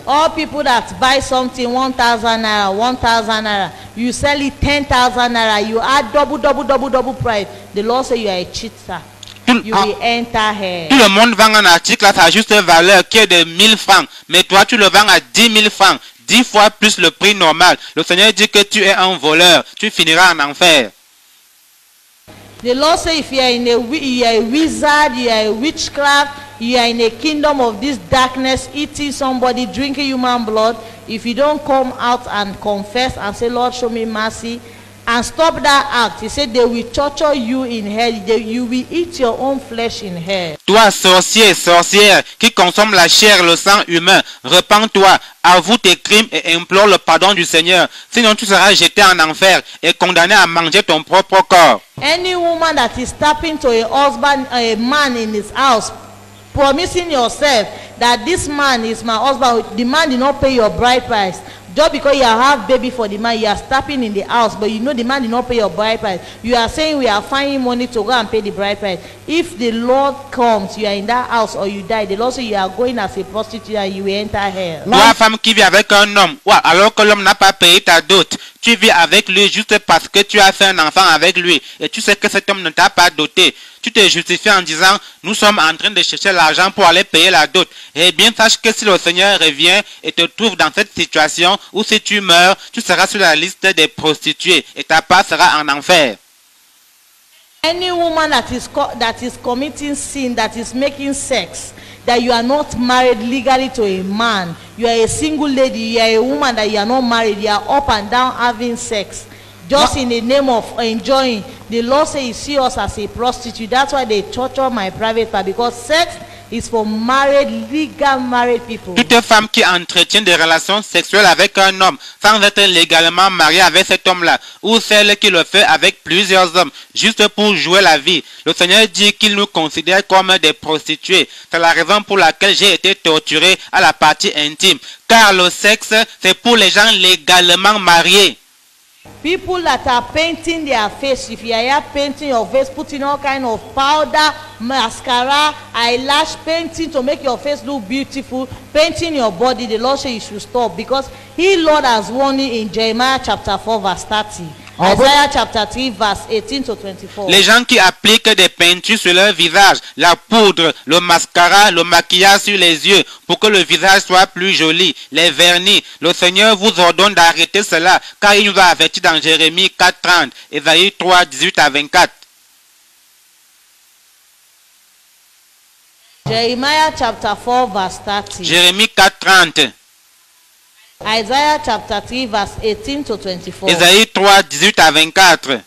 All people that buy something 1,000 naira, 1,000 naira, you sell it 10,000 naira, you add double price. The Lord say you are a cheater. You will enter here. Tout le monde vend un article à sa juste valeur qui est de 1000 francs, mais toi tu le vends à 10 000 francs, 10 fois plus le prix normal. Le Seigneur dit que tu es un voleur, tu finiras en enfer. The Lord say if you are a wizard, you are a witchcraft, you are in a kingdom of this darkness, eating somebody, drinking human blood, if you don't come out and confess and say, Lord, show me mercy, and stop that act, he said they will torture you in hell. You will eat your own flesh in hell. Toi, sorcier, sorcière, qui consomme la chair, le sang humain, repens-toi, avoue tes crimes et implore le pardon du Seigneur. Sinon tu seras jeté en enfer et condamné à manger ton propre corps. Any woman that is tapping to a husband, a man in his house, promising yourself that this man is my husband, the man did not pay your bride price. Just because you have baby for the man, you are stepping in the house, but you know the man did not pay your bride price. You are saying we are finding money to go and pay the bride price. If the Lord comes, you are in that house or you die, the Lord says you are going as a prostitute and you will enter hell. Toi, femme qui vit avec un homme, alors que l'homme n'a pas payé ta dot, tu vis avec lui juste parce que tu as fait un enfant avec lui et tu sais que cet homme ne t'a pas doté. Tu te justifies en disant, nous sommes en train de chercher l'argent pour aller payer la dot. Eh bien, sache que si le Seigneur revient et te trouve dans cette situation où si tu meurs, tu seras sur la liste des prostituées et ta part sera en enfer. Any woman that is committing sin, that is making sex, that you are not married legally to a man, you are a single lady, you are a woman that you are not married, you are up and down having sex, just in the name of enjoying. The Lord says, you see us as a prostitute. That's why they torture my private part, because sex is for married, legal married people. Toute femme qui entretient des relations sexuelles avec un homme sans être légalement mariée avec cet homme-là, ou celle qui le fait avec plusieurs hommes, juste pour jouer la vie. Le Seigneur dit qu'il nous considère comme des prostituées. C'est la raison pour laquelle j'ai été torturé à la partie intime. Car le sexe, c'est pour les gens légalement mariés. People that are painting their face, if you are here painting your face, putting all kind of powder, mascara, eyelash, painting to make your face look beautiful, painting your body, the Lord says you should stop, because He, Lord, has warned you in Jeremiah chapter 4 verse 30. Isaiah chapter 3 verse 18 to 24. Les gens qui appliquent des peintures sur leur visage, la poudre, le mascara, le maquillage sur les yeux pour que le visage soit plus joli, les vernis, le Seigneur vous ordonne d'arrêter cela car il nous a averti dans Jérémie 4:30, Ésaïe 3, 18 à 24. Jeremiah chapter 4 verse 30. Jérémie 4:30. Isaiah chapter 3 verse 18 to 24. Ésaïe 3, 18 à 24.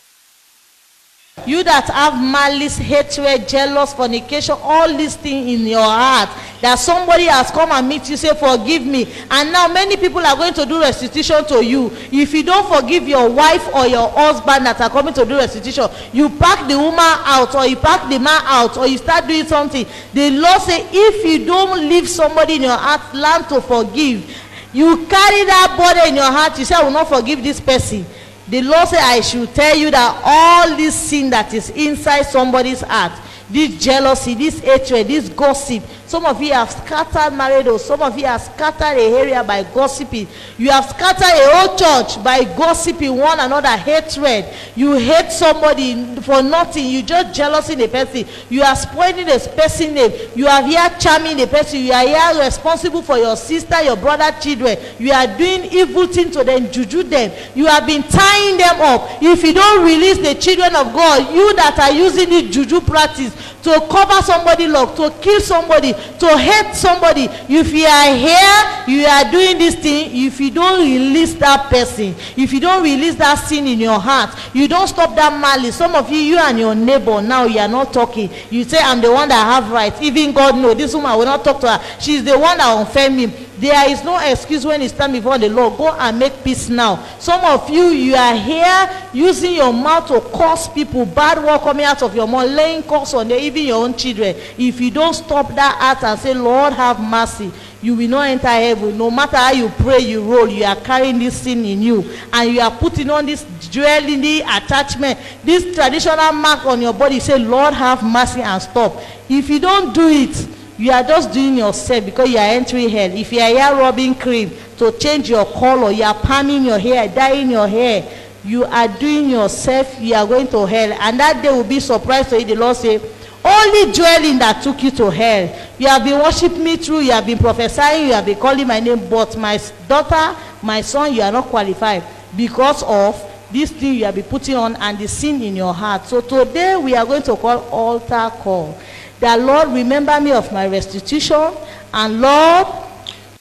You that have malice, hatred, jealous, fornication, all these things in your heart, that somebody has come and meet you, say forgive me, and now many people are going to do restitution to you. If you don't forgive your wife or your husband that are coming to do restitution, you pack the woman out or you pack the man out or you start doing something. The Lord say if you don't leave somebody in your heart, learn to forgive. You carry that burden in your heart, you say I will not forgive this person. The Lord said, I should tell you that all this sin that is inside somebody's heart, this jealousy, this hatred, this gossip, some of you have scattered marriages, some of you have scattered a area by gossiping. You have scattered a whole church by gossiping one another, hatred. You hate somebody for nothing. You just jealous in the person. You are spoiling the person's name. You are here charming the person. You are here responsible for your sister, your brother, children. You are doing evil things to them, juju them. You have been tying them up. If you don't release the children of God, you that are using the juju practice to cover somebody up, to kill somebody, to hate somebody, if you are here, you are doing this thing, if you don't release that person, if you don't release that sin in your heart, you don't stop that malice. Some of you and your neighbor, now you are not talking. You say, I'm the one that have rights. Even God knows this woman will not talk to her. She's the one that offend me. There is no excuse when you stand before the Lord. Go and make peace now. Some of you, you are here using your mouth to curse people. Bad word coming out of your mouth, laying curse on them, even your own children. If you don't stop that act and say, Lord, have mercy, you will not enter heaven. No matter how you pray, you roll, you are carrying this sin in you. And you are putting on this jewelry attachment, this traditional mark on your body. Say, Lord, have mercy, and stop. If you don't do it, you are just doing yourself, because you are entering hell. If you are here rubbing cream to change your color, you are palming your hair, dyeing your hair, you are doing yourself, you are going to hell. And that day will be surprised to you. The Lord say, only dwelling that took you to hell. You have been worshiping me through, you have been prophesying, you have been calling my name, but my daughter, my son, you are not qualified because of this thing you have been putting on and the sin in your heart. So today we are going to call altar call. That Lord, remember me of my restitution, and Lord,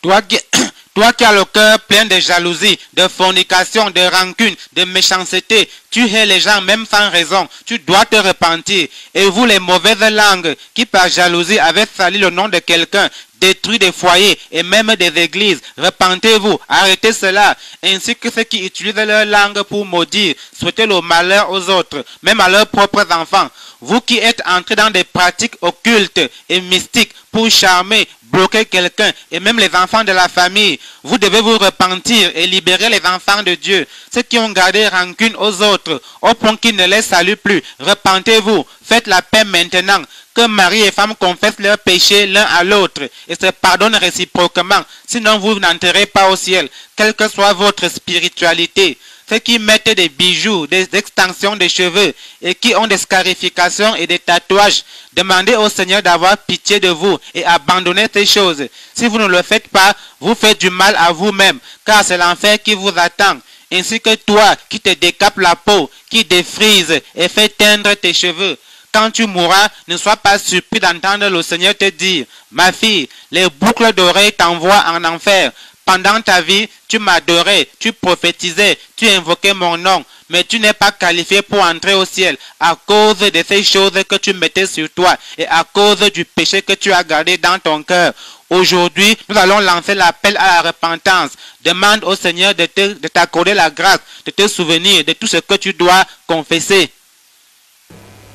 toi qui as le cœur plein de jalousie, de fornication, de rancune, de méchanceté, tu hais les gens même sans raison, tu dois te repentir. Et vous les mauvaises langues qui par jalousie avaient sali le nom de quelqu'un, détruit des foyers et même des églises, repentez-vous, arrêtez cela, ainsi que ceux qui utilisent leur langue pour maudire, souhaiter le malheur aux autres, même à leurs propres enfants. Vous qui êtes entrés dans des pratiques occultes et mystiques pour charmer, bloquer quelqu'un et même les enfants de la famille, vous devez vous repentir et libérer les enfants de Dieu. Ceux qui ont gardé rancune aux autres, au point qu'ils ne les saluent plus, repentez-vous, faites la paix maintenant. Que mari et femme confessent leurs péchés l'un à l'autre et se pardonnent réciproquement, sinon vous n'entrerez pas au ciel, quelle que soit votre spiritualité. Ceux qui mettent des bijoux, des extensions de cheveux et qui ont des scarifications et des tatouages, demandez au Seigneur d'avoir pitié de vous et abandonnez ces choses. Si vous ne le faites pas, vous faites du mal à vous-même, car c'est l'enfer qui vous attend. Ainsi que toi qui te décapes la peau, qui défrise et fait teindre tes cheveux. Quand tu mourras, ne sois pas surpris d'entendre le Seigneur te dire, ma fille, les boucles d'oreilles t'envoient en enfer. Pendant ta vie, tu m'adorais, tu prophétisais, tu invoquais mon nom, mais tu n'es pas qualifié pour entrer au ciel à cause de ces choses que tu mettais sur toi et à cause du péché que tu as gardé dans ton cœur. Aujourd'hui, nous allons lancer l'appel à la repentance. Demande au Seigneur de t'accorder la grâce, de te souvenir de tout ce que tu dois confesser.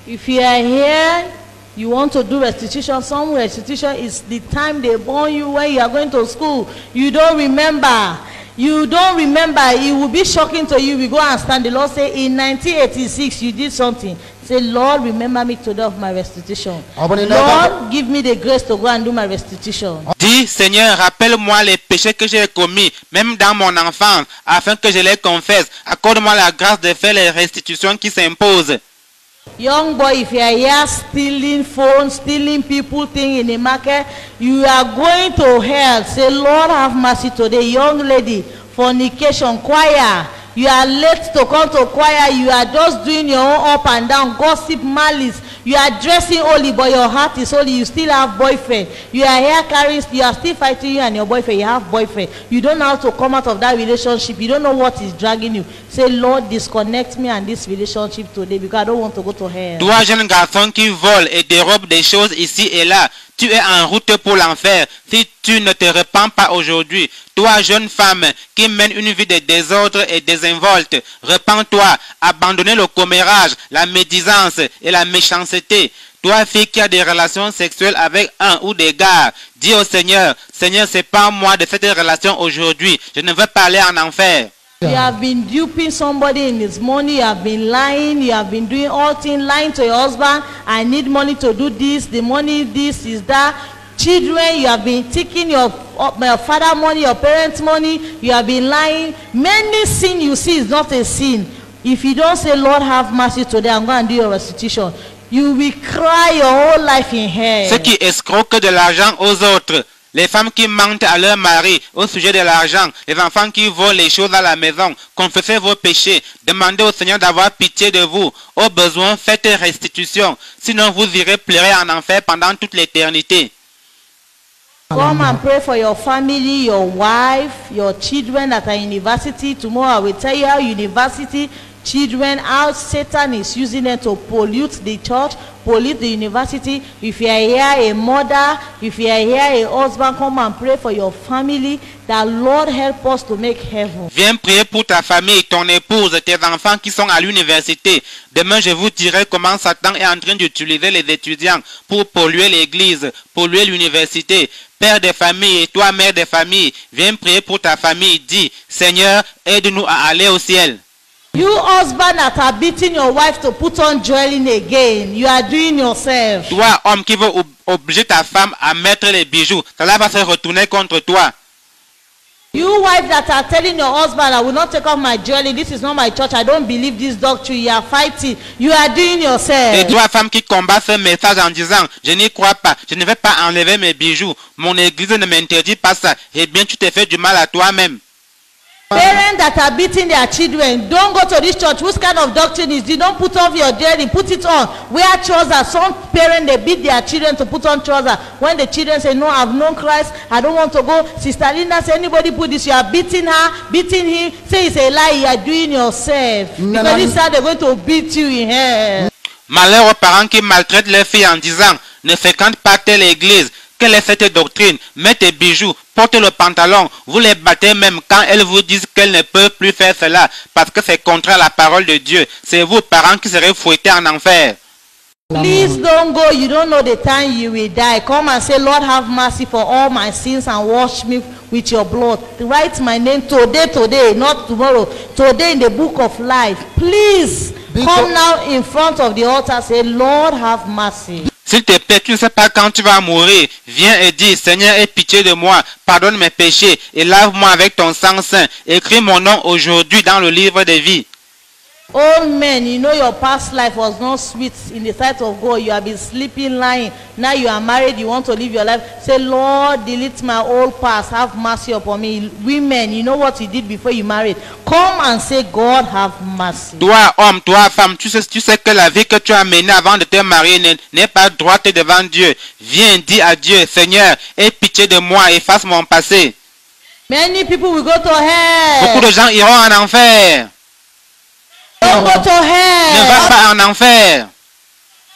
if you are here, you want to do restitution. Some restitution is the time they born you, when you are going to school. You don't remember. You don't remember. It will be shocking to you. We go and stand. The Lord say, in 1986, you did something. Say, Lord, remember me today of my restitution. Lord, give me the grace to go and do my restitution. Dis, Seigneur, rappelle-moi les péchés que j'ai commis, même dans mon enfance, afin que je les confesse. Accorde-moi la grâce de faire les restitutions qui s'imposent. Young boy, if you are here stealing phones, stealing people things in the market, you are going to hell. Say, Lord, have mercy today. Young lady, fornication, choir. You are late to come to choir. You are just doing your own up and down, gossip, malice. You are dressing holy, but your heart is holy. You still have boyfriend. You are here carrying, you are still fighting you and your boyfriend. You have boyfriend. You don't know how to come out of that relationship. You don't know what is dragging you. Say, Lord, disconnect me and this relationship today because I don't want to go to hell. Toi, jeune garçon qui vole et dérobe des choses ici et là, tu es en route pour l'enfer si tu ne te repens pas aujourd'hui. Toi, jeune femme qui mène une vie de désordre et désinvolte, repens-toi, abandonnez le commérage, la médisance et la méchanceté. Toi, fille qui a des relations sexuelles avec un ou des gars, dis au Seigneur, Seigneur, sépare moi de cette relation aujourd'hui. Je ne veux pas aller en enfer. You have been duping somebody in his money, you have been lying, you have been doing all things, lying to your husband. I need money to do this, the money, this is that. Children, you have been taking your father money, your parents' money, you have been lying. Many sin you see is not a sin. If you don't say, Lord, have mercy today, I'm going to do your restitution, you will cry your whole life in hell. Ceux qui escroquent de l'argent aux autres, les femmes qui mentent à leur mari au sujet de l'argent, les enfants qui volent les choses à la maison, confessez vos péchés, demandez au Seigneur d'avoir pitié de vous. Au besoin, faites restitution, sinon vous irez pleurer en enfer pendant toute l'éternité. Come and pray for your family, your wife, your children that are in university. Tomorrow I will tell you how university children, how Satan is using them to pollute the church, pollute the university. If you are here a mother, if you are here a husband, come and pray for your family, that Lord help us to make heaven. Viens prier pour ta famille, ton épouse, tes enfants qui sont à l'université. Demain, je vous dirai comment Satan est en train d'utiliser les étudiants pour polluer l'église, polluer l'université. Père des familles et toi, mère des familles, viens prier pour ta famille. Dis, Seigneur, aide-nous à aller au ciel. You husband that are beating your wife to put on jewelry again, you are doing yourself. Toi, homme qui veut obliger ta femme à mettre les bijoux, cela va se retourner contre toi. You wife that are telling your husband, I will not take off my jewelry, this is not my church, I don't believe this doctrine, you are fighting, you are doing yourself. Et toi, femme qui combat ce message en disant, je n'y crois pas, je ne vais pas enlever mes bijoux, mon église ne m'interdit pas ça, eh bien tu te fais du mal à toi-même. Parents that are beating their children, don't go to this church. Whose kind of doctrine is this? Don't put off your jewelry, put it on. Wear trousers. Some parents, they beat their children to put on trousers. When the children say, no, I've known Christ, I don't want to go. Sister Linda say, anybody put this, you are beating her, beating him. Say it's a lie, you are doing yourself. Because this is how they're going to beat you in hell. Malheur aux parents qui maltraitent leurs filles en disant, ne fréquente pas telle église. Quelle est cette doctrine? Mets tes bijoux, porte le pantalon, vous les battez même quand elles vous disent qu'elles ne peuvent plus faire cela parce que c'est contraire à la parole de Dieu. C'est vous, parents, qui serez fouettés en enfer. Please don't go. You don't know the time you will die. Come and say, Lord, have mercy for all my sins and wash me with your blood. Write my name today, not tomorrow. Today in the book of life. Please come now in front of the altar. Say, Lord, have mercy. S'il te plaît, tu ne sais pas quand tu vas mourir. Viens et dis, Seigneur, aie pitié de moi, pardonne mes péchés et lave-moi avec ton sang saint. Écris mon nom aujourd'hui dans le livre de vie. Old men, you know your past life was not sweet in the sight of God. You have been sleeping, lying. Now you are married, you want to live your life. Say, Lord, delete my old past. Have mercy upon me. Women, you know what you did before you married. Come and say, God, have mercy. Toi, homme, toi, femme, tu sais que la vie que tu as menée avant de te marier n'est pas droite devant Dieu. Viens, dis à Dieu, Seigneur, aie pitié de moi, efface mon passé. Many people will go to hell. Beaucoup de gens iront en enfer. Don't go to Ne va hell. pas en enfer.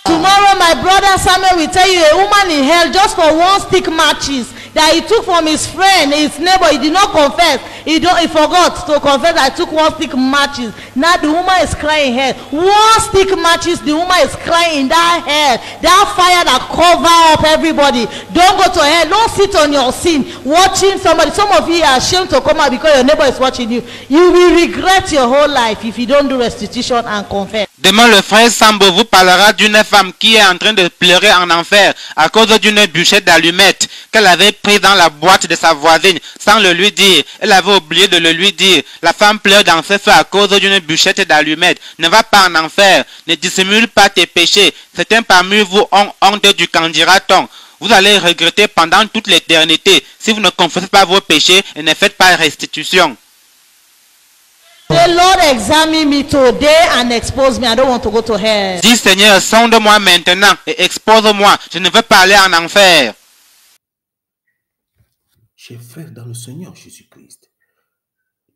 Tomorrow my brother Samuel will tell you a woman in hell just for one stick matches that he took from his friend, his neighbor. He did not confess. He forgot to confess that I took one stick matches. Now the woman is crying in hell. One stick matches, the woman is crying in that hell. That fire that cover up everybody. Don't go to hell. Don't sit on your sin watching somebody. Some of you are ashamed to come out because your neighbor is watching you. You will regret your whole life if you don't do restitution and confess. Demain, le frère Sambo vous parlera d'une femme qui est en train de pleurer en enfer à cause d'une bûchette d'allumettes qu'elle avait prise dans la boîte de sa voisine sans le lui dire. Elle avait oublié de le lui dire. La femme pleure dans ce feu à cause d'une bûchette d'allumettes. Ne va pas en enfer. Ne dissimule pas tes péchés. Certains parmi vous ont honte du qu'en dira-t-on. Vous allez regretter pendant toute l'éternité si vous ne confessez pas vos péchés et ne faites pas restitution. Say, Lord, examine me today and expose me. I don't want to go to hell. Dis, Seigneur, sonde-moi maintenant et expose-moi. Je ne veux pas aller en enfer. Chers frères dans le Seigneur Jésus-Christ,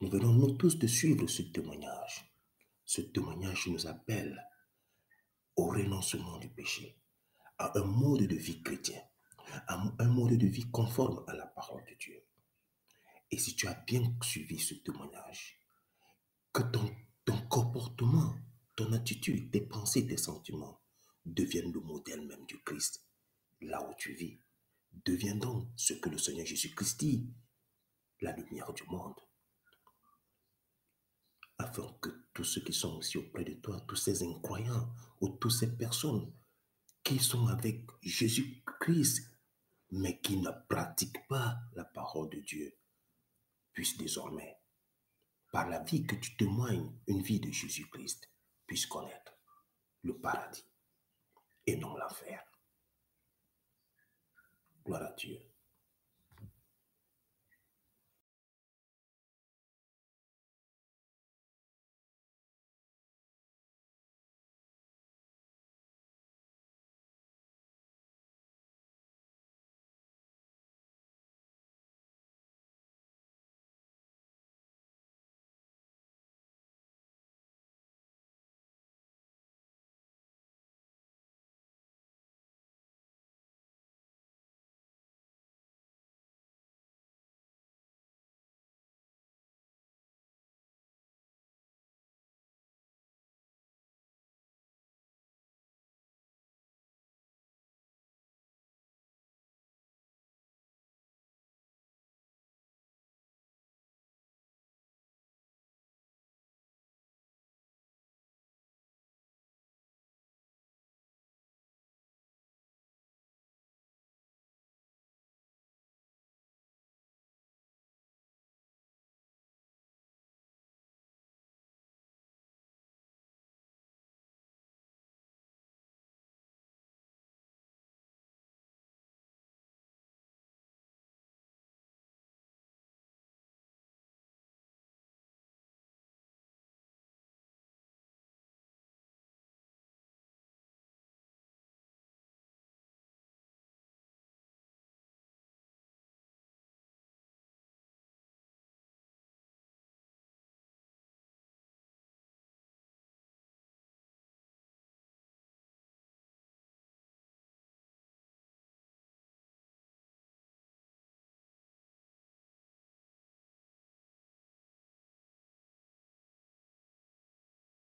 nous venons nous tous de suivre ce témoignage. Ce témoignage nous appelle au renoncement du péché, à un mode de vie chrétien, à un mode de vie conforme à la parole de Dieu. Et si tu as bien suivi ce témoignage, que ton comportement, ton attitude, tes pensées, tes sentiments deviennent le modèle même du Christ. Là où tu vis, deviens donc ce que le Seigneur Jésus-Christ dit, la lumière du monde. Afin que tous ceux qui sont aussi auprès de toi, tous ces incroyants ou toutes ces personnes qui sont avec Jésus-Christ, mais qui ne pratiquent pas la parole de Dieu, puissent désormais, par la vie que tu témoignes, une vie de Jésus-Christ, puisse connaître le paradis et non l'enfer. Gloire à Dieu.